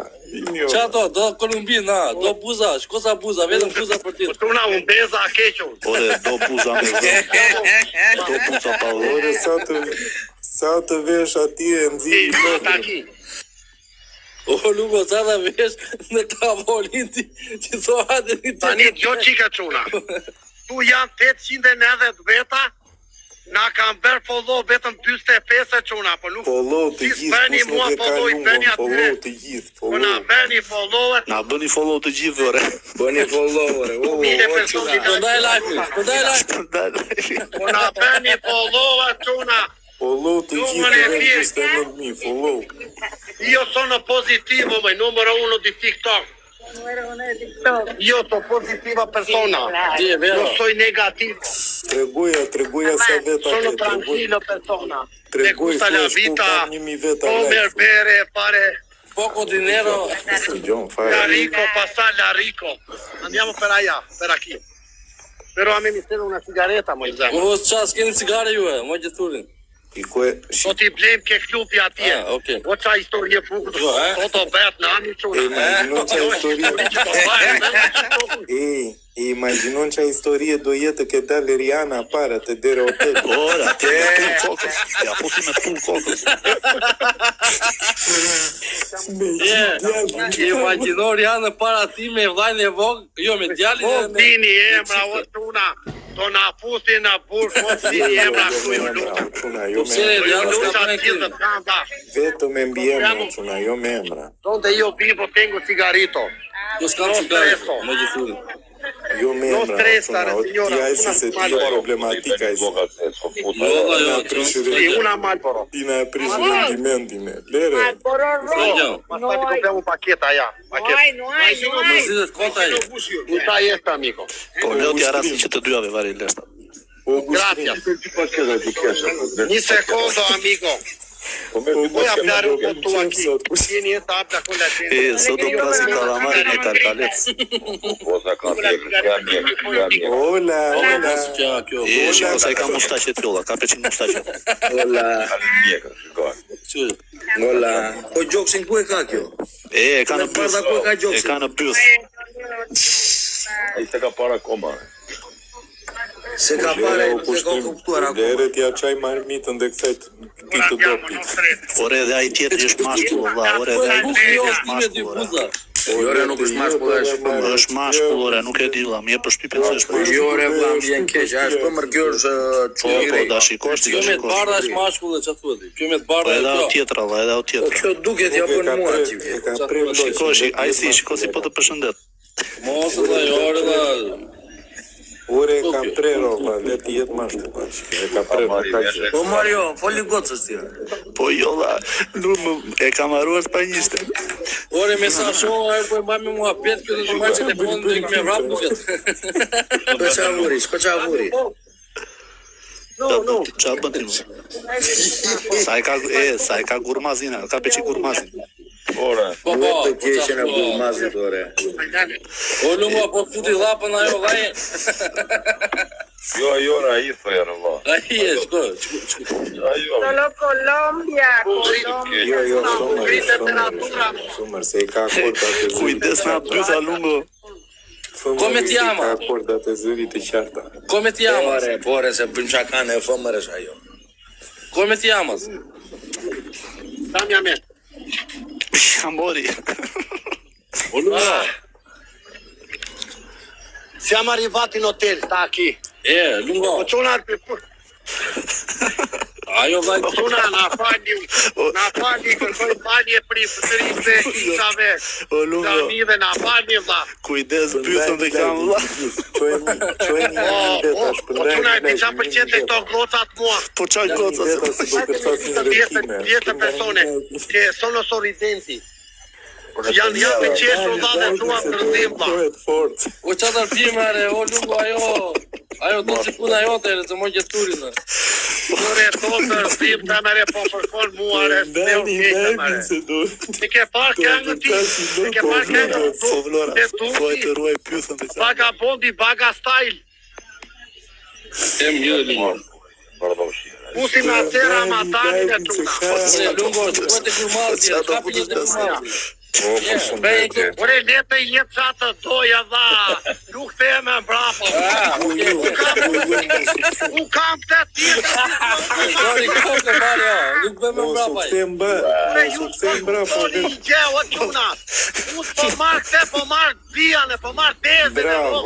Qa do Kolumbin, do buza, shko sa buza, vetëm buza për tjetër. Tuna un beza a keqo. Ore, do buza me zë. Do buza pa vë. Ore, sa të vesh ati e nëzi. Taki. O, Lugo, sa da vesh në tavolin ti thua dhe një të... Tani gjo qika quna. Tu janë 890 veta, na kam bërë follow vetëm 45 quna, po nuk... Follow të gjithë, kus nuk e ka numën, follow të gjithë, Po na follow. bëni follow-et, Na bëni follow të gjithë, ore. Bëni follow, ore. mile personi Pëndaj like, Po na bëni follow-et quna. Follow të gjithë të vesh 29.000, follow. Io sono positivo, ma numero 1 di TikTok. Io sono positiva persona. Ti è vero. Non sono negativo. Tregoja sa veta Sono ke, tranquillo persona. Me Tregoj, gusta la thua, shku vita. kam 1.000 veta Comer, like. bere, fare Poco dinero. Gjon, la fare. rico, passarla rico. Andiamo per allá, per aquí. Però a me mi serve una sigaretta, Moise. O, qa, s'keni cigare juve, mo gjithurin. I kue, Do t'i blem ke klubi atje. Ah, okay. O qa historie bukur. Jo, O to bet në ani quna. imaginon qa imaginon qa historie do jetë ke dalë Rihanna para të dere hotel. Ora, ti me pull kokës. Ja pusi me pull kokës. Imaginor janë para ti me vllajën e vogël, jo me djalin O e me... dini emra o quna. Do na fusi në burë, o dini emra ku ju lutë. Quna, jo Se me emra. Ju djalin lutë s'ka atë prekë. të kanda. Vetëm me mbi emra, quna, jo me emra. Donde io vivo tengo cigarrito. Jo s'kam cigare, mo gjithurin. Jo me No emra, stressare, quna. signora, Ti ajsi se ti e problematika e si. Jo, Sì, una Marlboro. Ti na e prish rendimentin e. Lere, Ma sta ti compriamo un pacchetto allá. No hay. Më zidhet konta e. Tutta esta, amico. Po, leo t'ja rasin që të dyave vari leshta. Gracias. Un secondo, amico. Voy a hablar un poco tú aquí. Tieni esta habla con la gente. Sot do plasim kalamarin e karkalec. Ola, ola. Që kjo. Shiko sa i ka mustaqe t'jolla, ka 500 mustaqe. Ola, Që ola. Po gjoksin ku e ka kjo? E ka në Në parda ku e ka byth. E gjoksin? ka në byth. Ai se ka para koma. Se ka pare, se ka kuptuar akoma. Lere t'ja qaj marmitën dhe kësajt këtë dopi. Ore dhe ai tjetri është mashkull, valla. Ore dhe ai buzi jo, është ti me dy mashkull. buza. Jore nuk është mashkull, është fëmër. Është mashkull, ore, nuk e di valla, më jep përshtypjen se është mashkull. Jore vlla më vjen keq, a është fëmër kjo është Po, çuiri. da shikosh, ti Kjo ka me të bardha shikosh. është mashkull dhe ç'a thuat ti? Kjo me të Po bardha edhe e ajo kjo. tjetra, valla, edhe ajo Po tjetra. kjo duket ja bën mua aty. E ka prej Shikosh, ai si shiko si po të përshëndet. Mos dhe ore dhe... Ore e ka prej roba, le ti jetë mashtu pash. E ka prej roba. Po Mario, foli gocës ti. Po jo la, nuk më e kam harruar spanjishte. Ore me sa shoh, ajo po e mbaj me mua pet, kjo do të marrë telefonin dhe me vrap duket. Shko qa vuri. Qa bën ti? Sa e ka gurmazin, ka peçi gurmazin. Ora, Po, Të po, keqen e bulmazit ore. o lunga po futi dhapën ajo vaj. jo ora ai thërë valla. Ai e, shko. Ajo. Solo Colombia. Jo, shumër, se i ka kota të zi. Kujdes na bytha lungo. Come ti chiama? Acordat e zërit të qarta. Come ti chiamas? Pore, se bën çka kanë e fëmërës ajo. Come ti chiamas? Dammi a me. Amori. Siamo arrivati in hotel, sta qui. Lungo. Çuna Ajo vaj. Çuna na fali kërkoj falje për sërive kisave. O Lungo. Damive na fali vlla. Kujdes, pyetën dhe kam vlla. Çojeni Çuna e di çfarë pëlqen te këto gocat mua. Po çaj goca se. 10 persone che sono sorridenti. Janë me qeshur dha dhe thua për ndim vlla. Fort. O çfarë filmare, o Lungo ajo do si puna jote, se mo gjeturin. Ore totër sim ta mere po përkon mua re. Ti ke parë këngën ti? Ti ke parë këngën? Po vlora. Po e të ruaj pyetën dhe kam. Vagabondi, baga style. Mirë Lungo. Pusim na tera matani dhe tuna. Se Lungo, duhet të gurmazi, kapi një të gurmazi. Ore lete i jetë qatë të doja dha. Nuk theme bravo. U kam të tjetë. Nuk bëmë brapa. Ure ju të doni i gjeo quna. U të po marrë këte, po marrë vijane, po marrë tezën. Bravo.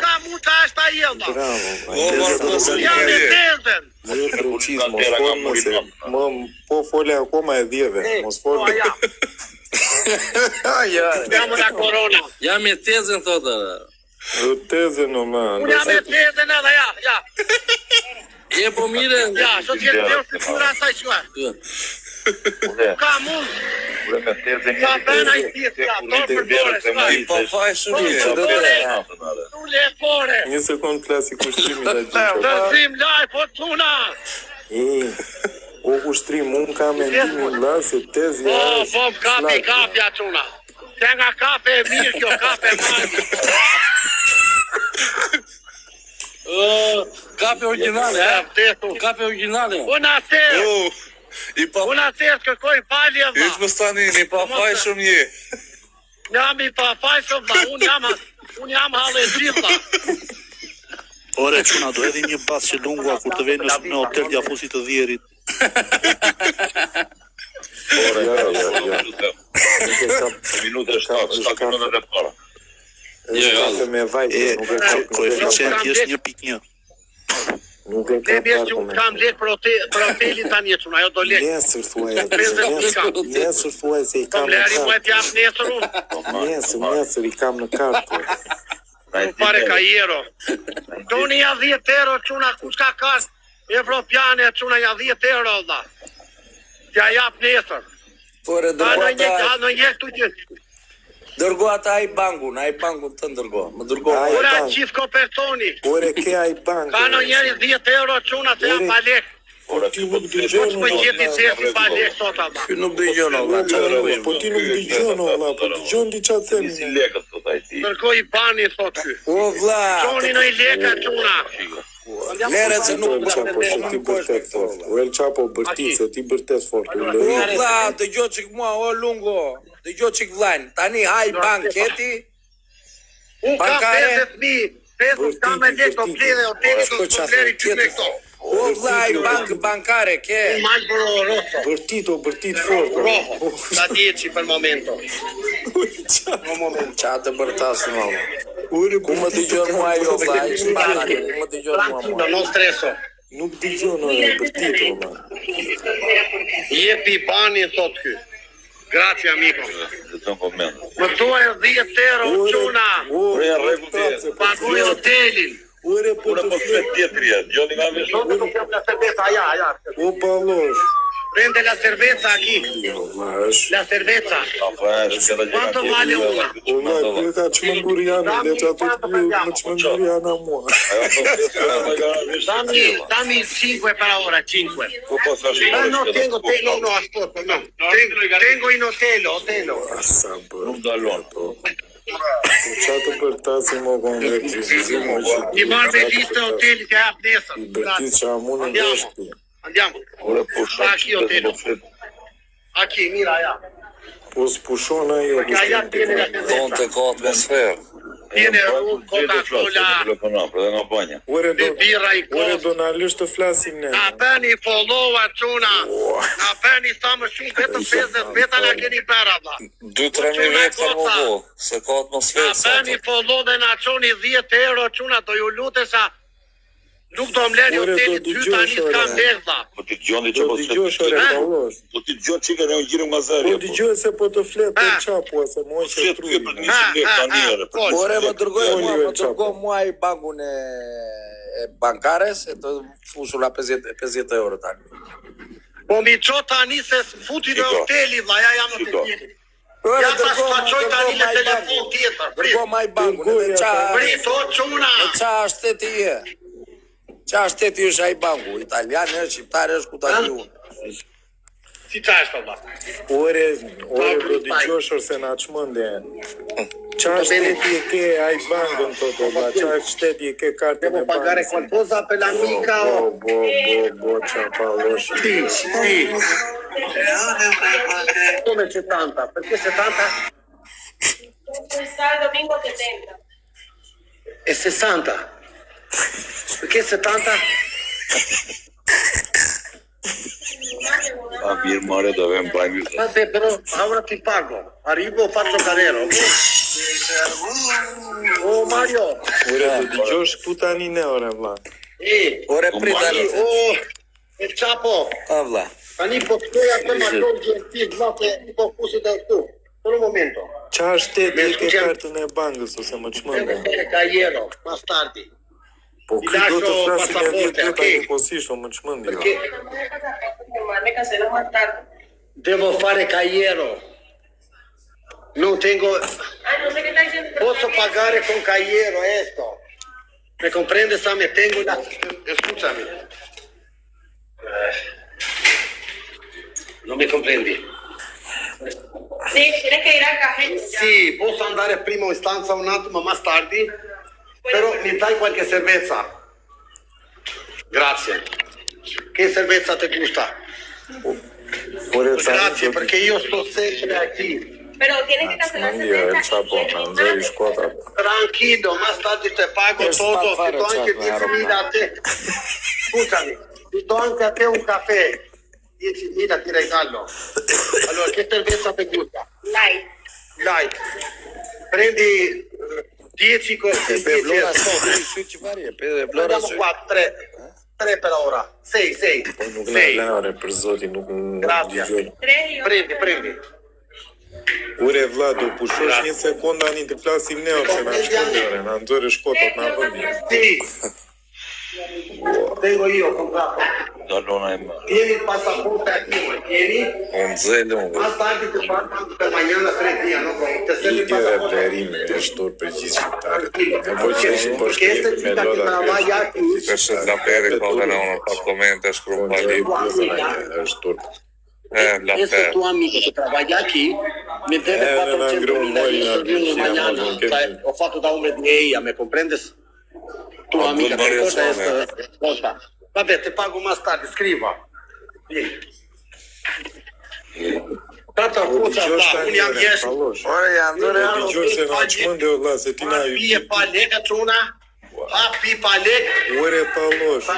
Ka mund të ashtë a jelda. Janë e tezën. Po fole akoma e djeve. Mos fole. Jam nga korona. Jam e tezën, thotë. Tezën o man. Unë jam e tezën edhe ja. E po mire. Ja, sot jetë të të kura saj shua. Ka mund. Ka bëna i tjetë, ja, dorë për dore, shua. Po faj shumë. Ule e pore. Një sekund klasi kushtimi da gjithë. Dërzim laj, po tuna. O kushtrim, unë ka mendimin la se tezja Po, kapi atuna. Te nga kape e mirë kjo, kape e marë. Kape originale, Kape originale. Unë atërë kërkoj falje dha. Ish më stani, një pa faj shumë je. Jam i pa faj shumë dha, unë jam halë e gjitha. Ore çuna, do edhe një bas që Lungo kur të venësh në hotel t'ja fusi të dhjerit. Minute 7 minuta dhe para. Kafe me vajtë. Koeficienti është 1.1. Nuk e Ne ka bjes që parë unë kam lek për hotelin tani e quna, ajo do lek. Nesër thuaj se i kam Kom në leri mu e kartë. t'jap nesër unë. Nesër i kam në kartë. Unë pare ka jero. Doni ja 10 euro quna ku s'ka kartë. Evropiane quna ja 10 euro dha. T'ja jap nesër. Pore, Në një këtu që. dërgo ata ai bangun të ndërgo. Më dërgo. Ura qith kopertoni. Ore ke ai bank. Ka në njeri 10 euro quna të jam pa lek. Po ti nuk Po dëgjon. që më gjeti sesi pa lek sot ata. Ky nuk dëgjon olla. Po ti nuk dëgjon olla, po dëgjon di çfarë themi. Si lekët të taj ti. Kërkoj i bani thot ky. O vlla. Qoni në i leka quna. Lere se nuk Po ti bërtet fort. O El Chapo bërtit se ti bërtet fort. O vlla, dëgjoj çik mua, o Lungo. Dëgjoj çik vllajn. Tani haj banketi. Unë ka 50.000. 50 kam e lek të plere hotelit të pleri që me këto. O vllaj bankare ke. Unë majtë bërë roso. Bërtit fort. Roho. Ta djeqi për momento. Qa të bërtasu më. Ore Ku më dëgjon mua jo vllaj, shpatani, ku më dëgjon mua. Non streso. nuk dëgjon ore bërtit olla. Jepi bani thot ky. Grazie amico. Më thuaj 10 euro quna. Paguj hotelin. Ore po të o pallosh. Prende la cerveza aquí. Vash. La cerveza. Quanto vale una? Ora këta çmendur janë, le të ato më çmendur janë mua. Dammi 5 per ora, 5. No, no, ascolta, no. Tengo in hotel. Sa bër. Çfarë të bërtasim o kongresizimu që Ti marrë me listë hoteli që hap nesër. i bërtit që amun në deshti. Andiamo. Aquí hotel. Aquí, mira allá. Po s'pushon ajo. Allá tiene la cerveza. Donte ka atmosferë. Tiene rum, Coca-Cola, Telefonon, për dhe nga banja. Ore birra i ore kos. do na lësh të flasim ne. Na bëni followa çuna. Na bëni sa më shumë vetëm 50 veta na keni para vlla. 2-3 vetë ka më bo, se ka Na atmosferë sa bëni follow dhe na çoni 10 euro çuna do ju lutesha. Nuk do mleni Ore, hotelit do ty tani dëgjosh, s'kam ore. derdha. Po ti gjoni që Do po dëgjosh ore Pallosh. Po ti gjoni që ne u gjirim nga zërja. Po dëgjoj se po të flet të qapu se më që Flet tru. ty për 20 lekë tani edhe. Ore, më dërgoj Oli, mua, më çapo. dërgoj mua i bankun e bankares e të fusula 50 euro tani. Po mi ço tani se futi në hoteli vlla, ja jam në hoteli. Ja ta shfaqoj tani në telefon tjetër. Dërgoj mua i bankun edhe qa Brito çuna. qa shteti je. Qa shteti është ai banku, italian është, shqiptar është, ku tani unë. Si qa është valla? Ore do dëgjosh ose na çmendje. Qa shteti e ke ai bankën toto, vlla, qa shteti e ke kartën e bankës. qualcosa per l'amica Bo, qa Pallosh. Sì. Come 70? Perché 70? Domingo 70. E 60? Perché 70? A mirë mare do vem bajmë. Vabbè, però ora ti pago. Arrivo, faccio carrero. Oh Mario. Ore do dëgjosh këtu tani ne ore vlla. Ore prit tani. Oh, e Chapo. A vlla. Tani po të doja të më logje ti vllate po kusit e këtu. Per un momento. Qa shteti e ke kartën e bankës ose më çmendje. Carriero, más tardi. Po Ti këtë do të lascio flasim e 10 passaporte, veta ok? një posisht, o më çmendje. Perché Me cancelas más tarde. devo fare carriero. Non tengo. Ay, no sé qué está diciendo. Posso pagare con carriero esto. ¿Me comprendes? Me tengo la. Escúchame. Non mi comprendi? Sí, tienes que ir al cajero. ya. Sì, posso andare prima in stanza un attimo más tardi, però mi dai qualche cerveza. Grazie. Che cerveza ti gusta? Ore Grazie, perché io sto sempre qui. Pero tienes que cancelar Çmendje e çapo, na nxjerr shkotat. Tranquillo, más tardi te pago Es todo, pa' ti do anche fare, 10.000 a te. Scusami, ti do anche a te un caffè. 10.000 ti regalo. Allora, che cerveza ti gusta? Light. Light. Prendi 10 così, 10 Vlora e sot, sy çfarë? Vlora Andiamo sy. qua, 3 per ora. 6. Po nuk na lën ore për zotin, nuk Grazie. dëgjoj. 3 y 8. Prendi. Ure vlla, do pushosh një sekond tani të flasim ne ose na çmendje ore, na nxjerr shkotat na vendi. Sì. Tengo io comprato. Dalona e marë. Tieni il passaporto aquí, tieni. unë zele unë. Más tarde te pagan per mañana 3 días, ¿no? Te serve il Lidhje dhe passaporto. blerimi është dorë për gjithë shqiptarët. Tranquillo. Ne po qeshim po Porque este shkrimi me chica que loda trabaja aquí, Kështë la peri po dhe në unë pa komente shkru pa li. është turp. La ese es peri. tu amico che trabaja aquí, mi deve non 400 andremo mila mai io a servivo Argentina, mañana. ma non che- Ho fatto da hombre di ella, ¿me comprendes? Tu Ma amica, buon che cosa è variazione. sta? Vabbè, te pago más tarde, scriva. Vieni. Tanto Po scusa, dëgjosh unë tani jam ore, jesh. Pallosh. Ore janë, Po ore dëgjoj se na çmendje vlla se ti na Pije pa lekë çuna. Pa pi pa lekë. Ore Pallosh.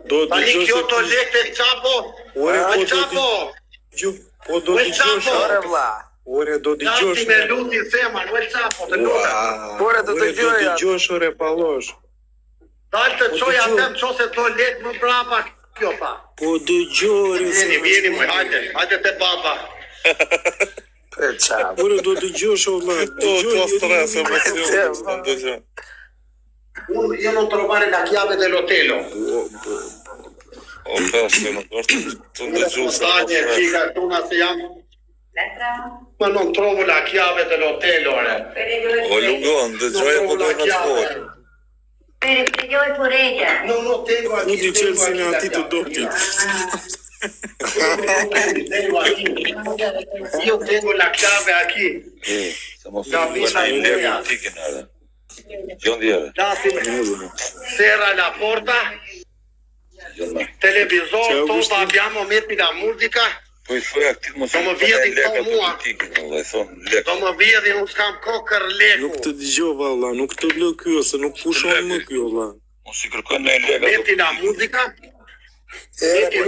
Do Tani dëgjoj kjo se to lekë të qapo. Ore po do Qapo. Po do dëgjosh. Ore vlla. Ore do dëgjosh. Ti me luti thema, nuk e qapo, të lutem. Ore do do dëgjoj. dëgjosh ore Pallosh. Dalë të qoj atem qose to lekë më brapa kjo pa. Po dëgjoj. Vieni, moj, hajde te baba. E qa. Ore do dëgjosh o vlla. To stresa më si unë dëgjoj. Io non trovare la chiave dell'hotel. O peshke nuk është të ndëgju se po Daniel, flet. chica, tu una si jam. La entrada. Ma non trovo la chiave dell'hotel, ore. Pero yo voy O por ella. lungon, dëgjoj po do në të folë. Pero es que yo voy por ella. No, no tengo aquí. Nuk di tengo çelësin aquí e la aty të chiave. dortit. Tengo aquí. Io tengo la chiave aquí. Se mos La në visa i idea. lirë tikin edhe. Gjondi edhe. Dasime. Serra la porta. Televisor, Ciao, tutto Agostino. abbiamo, metti la musica. Po i thuaj aktiv mos Do më vjedhin këto mua. Valla, thon lek. Do më vjedhin, unë s'kam kokër leku. Nuk të dëgjova valla, nuk të lë ky ose nuk pushon më ky valla. Mos i kërkoj në lek. Meti la muzika. Meti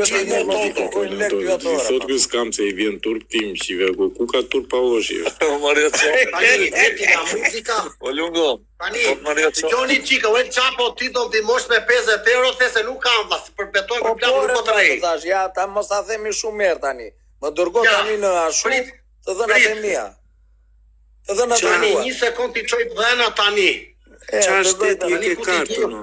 Thot ky s'kam se i vjen turp tim shive, ku ka turp pa oshi. Mario Çapo. Meti la muzika. O Lungo. Tani, Mario Çapo. Gjoni Qika, El Chapo, ti do t'dimosh me 50 euro, the se nuk kam valla, si përbetoj për plan nuk po të rej. Ja, ta mos ta themi shumë mirë tani. Më dërgo Ja, tani në ashu prit, të dhënat e mia. Të dhënat e Tani, mia. një sekund t'i qoj dhena tani. Çfarë shteti e ke kartën?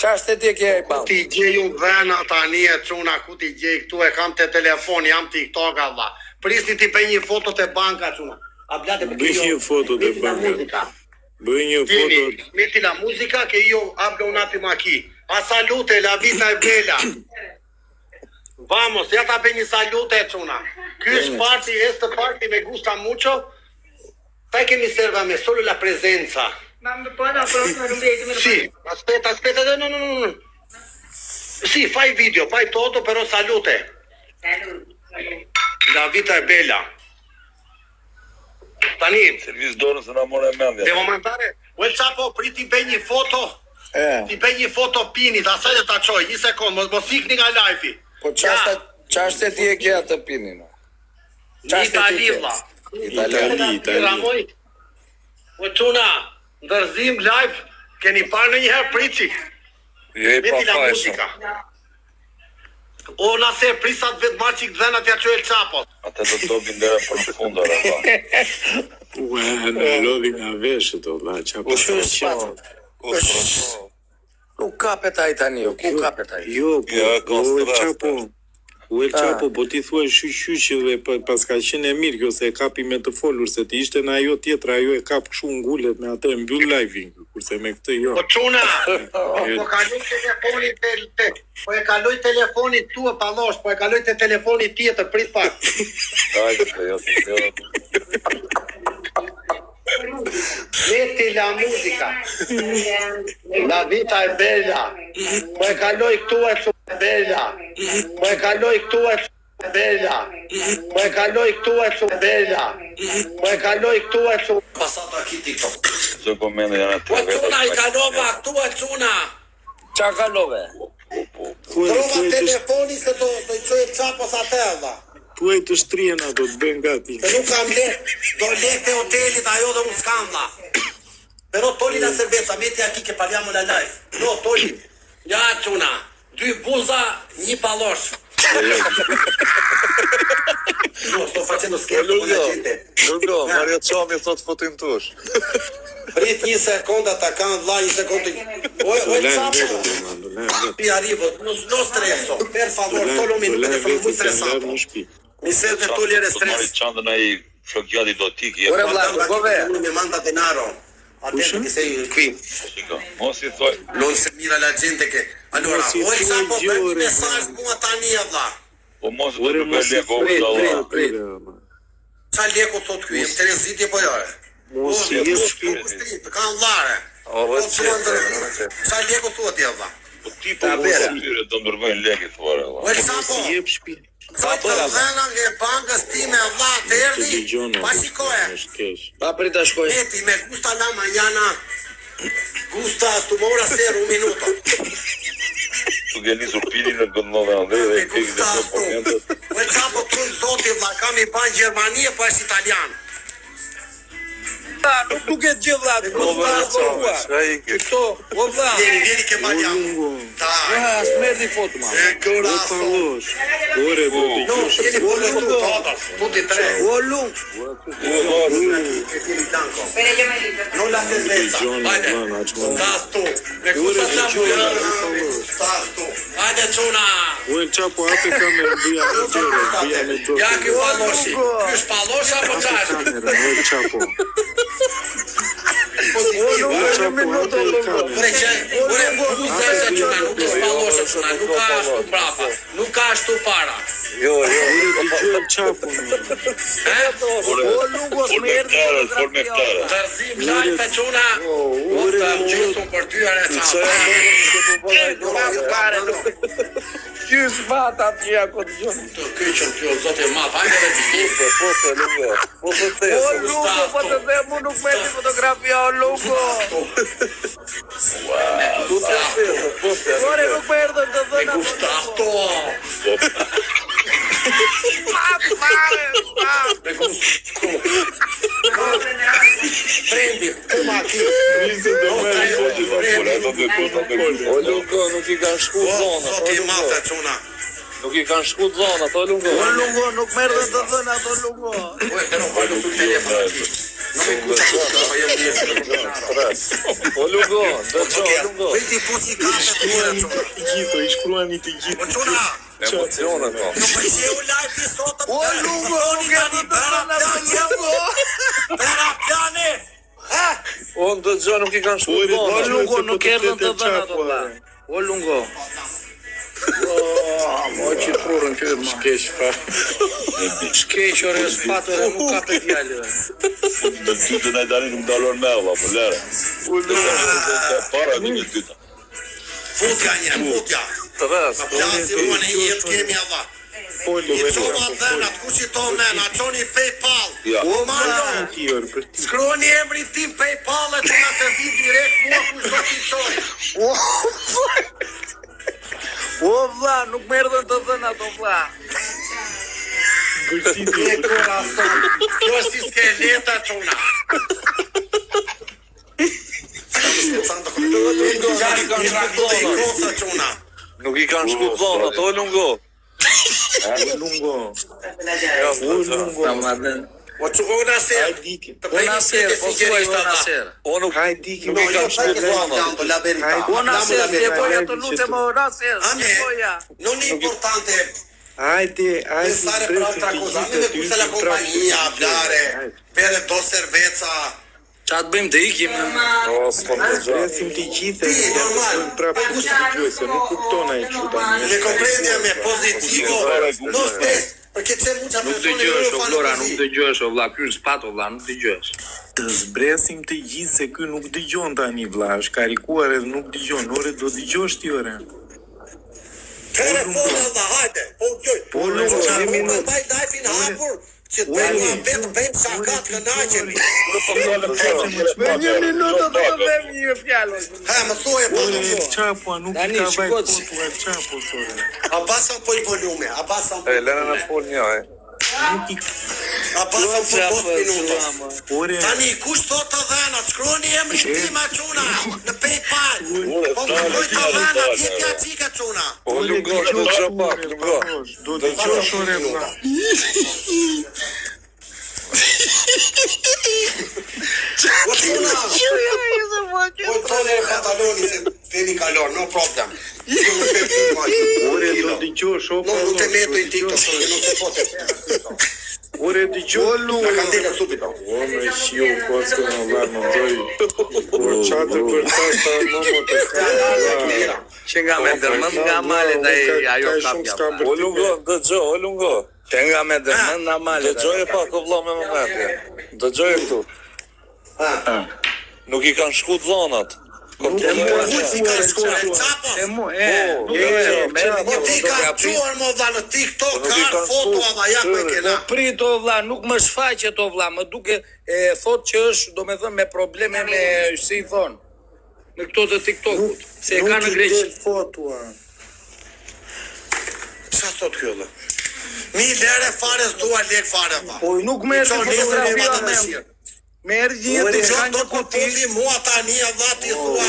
Çfarë shteti e ke ai Ku t'i gjej unë dhena tani e çuna, ku t'i gjej këtu e kam te telefon, jam TikTok valla. Prisni t'i bëj një foto te banka çuna. A blate për Bëj një foto te banka. Bëj një foto. Metti la musica che io hablo un attimo aquí. A salute, la vita è bella. Vamos, ja ta bëj një salute çuna. Ky është parti, este parti me gusta mucho. Sai che mi serve a me solo la presenza. Mamma, poi la prossima non vedi, me lo Sì, aspetta, no. Sì, fai video, fai tutto, però salute. La vita è bella. Tani, Servis dorës na morë mendje. devo mandare, quel Chapo, priti bëj një foto. Ti bëj një foto pinit, asaj dhe ta qoj, një sekund, mos ikni nga live-i. Po çfarë shteti e ke atë pinin? Itali, vlla. Itali. Ramoj. Po çuna, ndërzim live, keni parë ndonjëherë prici. Je i Meti la pafajshëm. musica. O nëse prisat vetë marë që i këdhen atja që El Chapo. Atë do tobin dera për në funda, raba. Ua, në lodhi nga veshët, valla, çapo. Ku kapet ai tani? Ku kapet ai? Jo, po, Ja, ka o El strast. Chapo. O El Chapo, po ti thua shyqyqi dhe pas ka qenë e mirë kjo se e kapi me të folur, se ti ishte në ajo tjetra, ajo e kap kështu ngullet me atë e mbyll live-in, kurse me këtë jo. Po çuna, po kaloj telefonit po e kaloj telefonit tua pallosh, po e kaloj te telefoni tjetër, prit pak. Dajde, jo. Metti la musica. La vita è bella. Po e kaloj këtu e çu bella. Po e kaloj këtu e çu bella. Po e kaloj këtu e çu bella. Po e kaloj këtu e çu pasata ki TikTok. Zë po mende janë atë Po çuna i kalova këtu e çuna. Çfarë kalove? Trova telefoni se do i çoj Chapo sa tella. Thuaj të shtrihen ato të bëjnë gati. Se nuk kam lek, do lek te hotelit ajo dhe unë s'kam la. Però togli la cerveza, metti aquí che parliamo la live. No, togli. Ja, çuna, 2 buza, një pallosh. No, sto facendo scherzo con la gente. Lungo, Mario Çami thot fotin tush. Prit një sekondë ata kanë vlla një sekondë. O Chapo. Pi arrivo, no stresso. Per favor, solo un minuto, sono muy stressato. Mi serve togliere Mari stress. qandën ai flokjati do tiki. Ore vlla, dove? Uno mi manda denaro. Attento che sei qui. Shiko, mos i thoj. Non si mira la gente che... Allora, si o il Chapo fugge per un ore, messaggio mua tani vlla. Po mos do Ore të bëj mos i leko prit, valla. prit. Qa leko thot ky, jem Terezitje po jore. Mos i jep shpirt. Kanë vllare. O, vetë Qa leko thot je vlla. Po ti po mos tyre do ndërvojnë lekë thuare O valla. il Chapo, jep shtëpi. qajtë të dhena nga bankës time vlla të Të erdi, dëgjona. pa shikoje. Është keq. Pa prita shkoj. Meti, me gusta la mañana. Gusta, tu më ora ser, un minuto. Tu ke nisur pinin në Gondova Andre dhe Me ke këtë gusta stu. dokumentet. O il Chapo trull zoti vlla, kam i ban Gjermanie, po është italian. Nuk duket gjë vlla. Këto, o vlla. Vieni che balliamo. Dai. Smerdi foto ma. O Corazzo. pallosh. Ore do të No, dëgjosh. tieni pure tu, todos, tutti e tre. O lung. Tieni blanco. Non la cerveza. Dëgjoni Vale. valla, çfarë? Stas tu. Me gusta Ore, Chapo. dëgjoni, Stas tu. Hajde çuna. O El Chapo atë kamerë bëja me dorë, bëja me dorë. Ja ky palloshi. Ky është pallosh apo çash? Kamera, O El Chapo. Pozitivo. O El Chapo atë kamerë. Ore që, ore buza se çuna, nuk është pallosh çuna, nuk ka ashtu brapa. Nuk ka ashtu para. Jo, Ore dëgjoj El Chapo. O lungo smerdi. Por me këtare. Tërzim live çuna. Ore gjysëm për ty are çfarë. Ky shpata që ja ku dëgjon. Të keqën ty o zotë e madh, hajde dhe ti. Po, Lungo. Po O Lungo, po të them, unë nuk merr fotografia o Lungo. Ore nuk më erdhën të dhëna. Gustato. Me gusto. Prendi, toma aqui. O Lungo, nuk i kanë shku zona. Zotë e madh çuna. Nuk i kanë shku zona, o Lungo. O Lungo, nuk më erdhën të dhëna o Lungo. Ue, però fallo sul telefono aqui. Non mi gusta, ma io mi O Lungo, dëgjoj Lungo. Vedi pusi kafë tua çuna. Gjithë, i shkruani të gjithë. Çuna. Emocione po. Nuk po sheu live sot. O Lungo, nuk erdhën të dhëna o Lungo. Era piane. O dëgjoj, nuk i kanë shku O zona. Lungo, nuk erdhën të dhëna ato vlla. O Lungo. Mo që prurën që më shkesh fa. Shkesh ore spatë dhe nuk ka për fjallë. Të ne tani nuk dalon me ava, po lere. Para një një dyta. Futja një, futja. Tres. Plasi ruan e jetë kemi Allah. I qova dhenat, ku që to mena, qoni PayPal. Ja. O Mario, shkruani emri tim PayPal e që nga se vi direkt mua ku shdo t'i qoj. O vlla, nuk më erdhën të dhëna ato vlla. E corazon, kjo si skeleta quna. Nuk i kanë shku zona, o Lungo. O që ona ser, të bëjnë Po thuaj ona ser. O nuk i kanë shku zona. Ona ser, djepoja të lutem ona ser. Djepoja. non è importante Hajde, pensare per altra cosa, a me mi gusta la compagnia, hablare, bere do cerveza. Qa të bëjmë të ikim? O, s'po të dëgjoj. Presim të gjithë e ja të bëjmë prapë të dëgjojse, nuk kuptona e që tani. Me comprende a me positivo, non spesso, perché c'è mucha Nuk persone che dëgjohesh lo o fanno Vlora, nuk così. dëgjohesh o vlla, ky është spat o vlla, nuk dëgjohesh. Të zbresim të gjithë se ky nuk dëgjon tani vlla, është karikuar edhe nuk dëgjon. Ore do dëgjosh ti ore. Telefon Allah, hajde, po gjoj. Po, Lungo, Qa, një po minutë. bëj live-in hapur, që të bëjmë shakat kënaqemi. Me një minutë do të them një fjalë. Ha, më thuaj po Ore, Lungo. qapua, nuk i Tani, ka vajt shiko, potuar qapu, ore. Abbassa un po' il volume, abbassa un po'. Lene në fol një, Nuk i... Abbassa un po' 2 minuto. Ore, Tani, kush thot të dhenat, shkroni emrin tim a quna, në PayPal. Po më thuj të dhenat, jepja qika quna. O Lungo, do të pak, Lungo. do dëgjosh ore vlla. O quna, po tole e pantaloni se veni calor, no problem. Io non per più Ore do voglio. dëgjosh o No, non te metto in TikTok perché non si può te. Ore dëgjoj La candela subito. O me shiu kosko në vlla më doj. Por çatë për ta momo të ka. Që nga me ndërmend nga malet ajo kapja. O Lungo, dëgjoj, o Lungo. Që nga me ndërmend nga malet. Dëgjoj pak o vlla me momente. Dëgjoj këtu. Nuk i kanë shku zonat. Si ka shkuar E çapos. mu, Po ti ka quar më dha në TikTok, ka foto ama ja ku e kena. Prit o vlla, nuk më shfaqet o vlla, më duke thot që është domethënë me probleme me si i thon. Në këto të TikTokut, se e ka në Greqi. Fotua. Çfarë thot ky valla? Mi lere fare s'dua lek fare pa. Po nuk merr fotografia me. Merr gjithë Ti të çon kanë do një të kuti. kuptovi mua tani valla ti thua.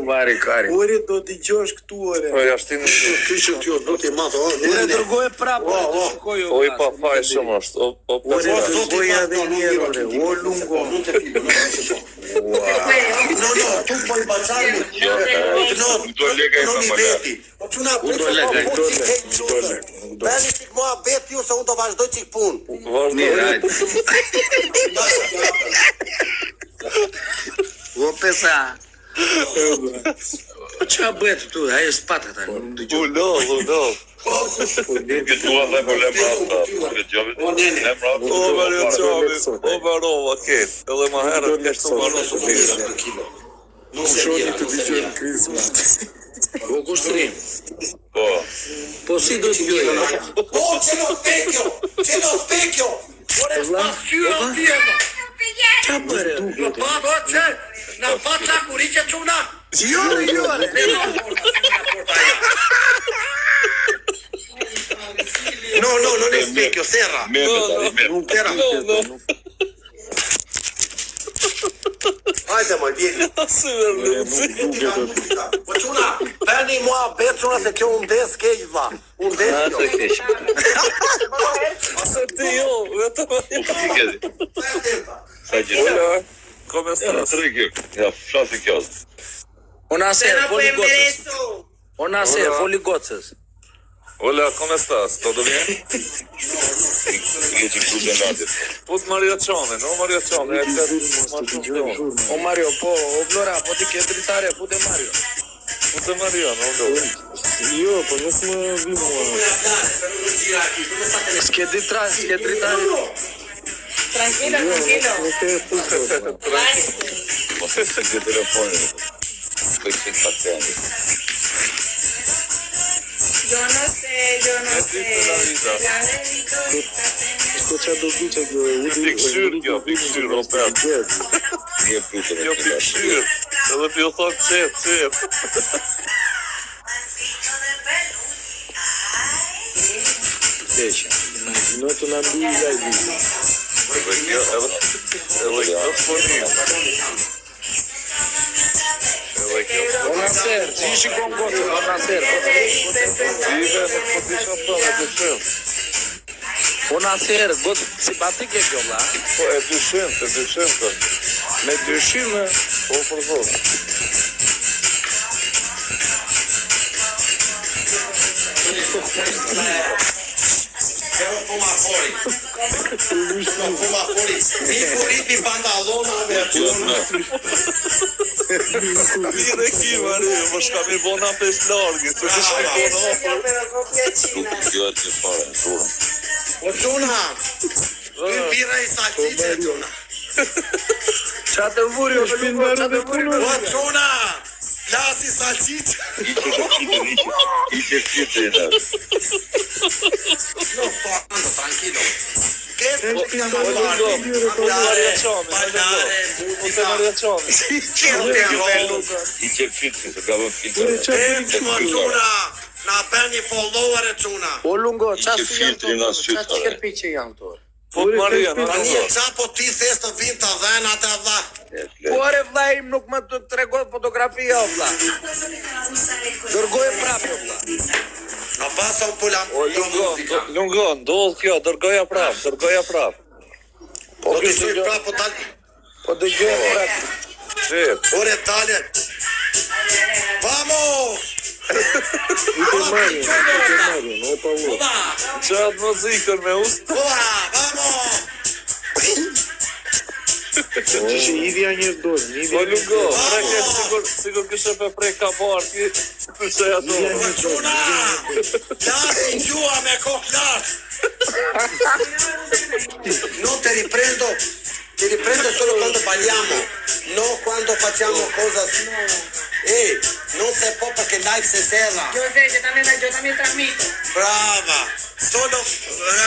Vari kari. Ore do dëgjosh këtu ore. Po jashtë në Ky që ti do të madh, Ure dërgoj prapë. O i pa faj shumë është. O Ore pa do goja dhe njerë ore. O Lungo. No, tu puoi baciarmi. No, non mi vedi. Po çuna Dole. Bani çik mua bet ju se unë do vazhdoj çik punë. O pesa. Po ç'a bëhet këtu? Ai është pata tani, nuk dëgjoj. Ullo. Që tua dhe për lemrata. O nene. O Mario Qavi, o Marova, ketë. Edhe ma herë kështë të marrë së Non si Shoni të dëgjojnë Krisma. Po kushtrim. Po. Po Po si do të bëj? Po, c'è lo specchio! Ora spazio tjetër. Qa bëre? Po, c'è, na faccia curice çuna. Jo. No, non è specchio, serra. Serra. Hajde moj, vjeni. Po çuna, bëni mua Becuna se kjo undes keq vlla. Undes jo. Se ti jo, vetëm come stas? Ja, flasë kjo. Ona ser, foli gocës. Hola, come stas? Todo bien? Jeti këtu në radit. Po të mariacione, no mariacione. O Mario, po, o Vlora, po ti ke dritare, po te Mario. Po të mariano, Jo, po nuk më vi mua. S'ke dritare. Tranquilo. Po se ke telefonin. Po që të pateni. Yo no sé. Shko qa do di që kjo Pikëshyr, Robert. Një plutën Jo, pikëshyr. Edhe t'ju thot qep. Në të në mbi i lajdi. Edhe kjo fonim. Ona ser, si shikon gocën, ona ser. Ona ser, gocë simpatike kjo vlla. Po e dyshim. Me dyshime. Po për dhot. Ripi pantallonave aty. Mire ki, Mario, më shka mi bona pes largë, të të shpikon ofër. Nuk kjo atë një fare, në shurën. Po çuna. Ky birra i salcice çuna. Qa të vuri, o Po çuna. Plasi salcice. Iqe fjetë e në. No, tranquilo. Che è Iqe fjetë, se ka vën filtre. Na bëni follower e çuna. O lungo, qa Iqe si janë filtri në sytë, qa shkerpi që janë to? Po të Maria, Tani qa po ti thes të vinë të dhenat e vlla. Por e vlla im nuk më të tregoj fotografia o vlla. Dërgoj prapë o vlla. Na pasa un po la Lungon, ndodh kjo, dërgoja prap. Po ti shoj prapë tal. Po dëgjoj prapë. Qep. Ore tale. Vamos! Mario, no pa vu. Qatë muzikën me ustë. Vamos! Që që idhja njërë dorë, Po lungo, preke sigur kështë pe prej kabar, ti që ato. Çuna! Lasi gjua me kokë lartë. No te riprendo solo quando balliamo, no quando facciamo cosas. Non se può perché live se serra. Yo sé, yo también transmito. Brava! Solo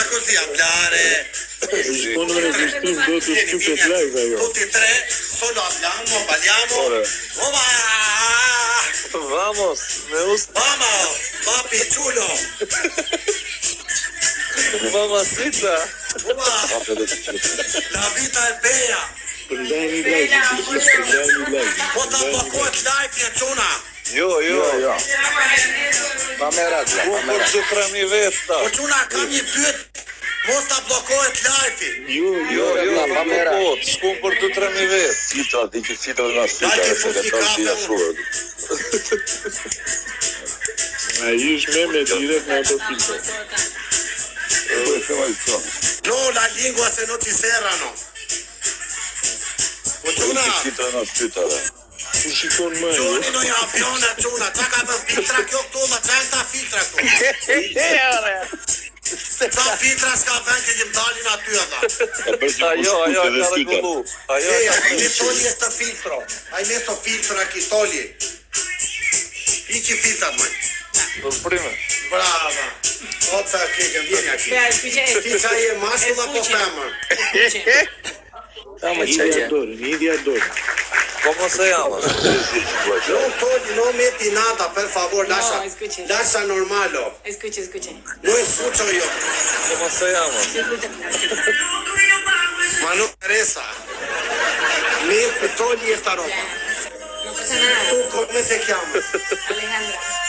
così hablare. Shkonë në registrus do të shkypet live ajo. Tutti e tre solo hablamos, balliamo. Oba! Vamos, me ustë. Vamos, papi chulo. Mamacita. Oba! La vita è bella. Përdajni live. Po ta bllokohet live e çuna. Jo. Pa me ratë, Po për që tremi vetë ta. Po çuna kam një pyet. Mos ta bllokohet live-i. Jo, shkum për të tremi vetë. Filtra, di që filtra në sytë, se ka të dhja shurën. A ish me direkt në ato filtre. No, la lingua se no ti serrano. Po çuna. Filtra në sytë, Ku shikon më Çuni në një avion e çuna. Qa ka për filtra kjo këtu dhe qa ta filtra këtu. Qa filtra s'ka vend që gjim dalin aty edhe. Ajo, ka regullu. Ne tolli sto filtro. Hai messo filtro aquí, togli. Ichi filtrat, maj. Për prime. Brava. Oca keke, vieni aqui. Fica aí, macho da Pofema. Mediador. ¿Cómo se llama? No meti nada, por favor, Dasha normalo. Escuche. No escucho yo. ¿Cómo se llama? Mano Teresa. Mi Petoli esta ropa. No pasa nada. ¿Tú cómo te llamas?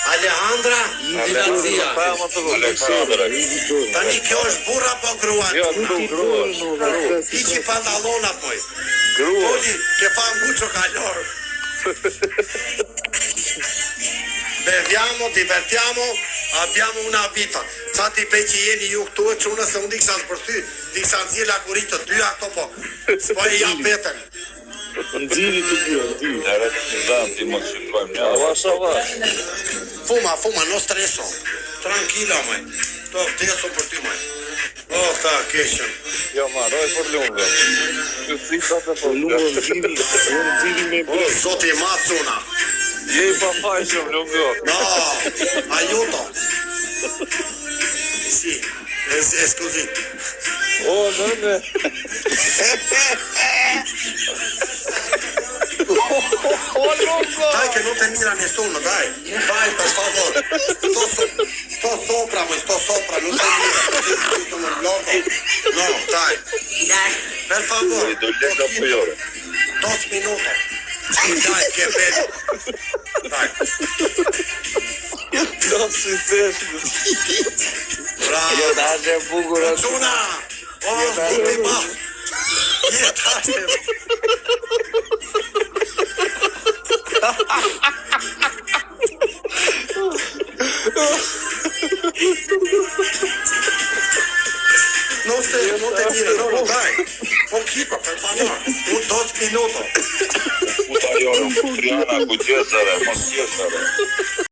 Alejandra. Alejandra. Aleksandra. Tani kjo është burra po gruan. Jo, grua. Hiqi pantallona poi. Grua. Toli, che fa mucho calor. Beviamo, divertiamo, abbiamo una vita. Sa ti pe që jeni ju këtu që unë se unë di kisha zbërthy, di kisha nxjerr lakurit të dyja këto po. S'po e jam veten. Nxiri të dy, nxiri. Era ti mos shikojmë një Avash. Fuma, no streso. Tranquila, maj. To vdeso për ty, maj. Oh, ta keqen. Jo, marroj për lungë. Ju citat e për Lungo lungë. nxiri me Oh, zoti i madh çuna. Je i pa fajshëm lungë. No, aiuto. Sì, è così. O, nëne. Dai che non te mira nessuno, dai. Vai, per favore. Sto sopra, non te mira. Sono loco. No, dai. Per favore. do 2 minutos. Dai, che bello. Dai. Do si thesh. Bravo. Jo, dalë e bukur atë. Çuna. Oh, zoti i madh. Jetë. Non te mira, no, dai. Poquito, per favore. 2 minutos. Puta jo, Triana, ku qesare, mos qesare.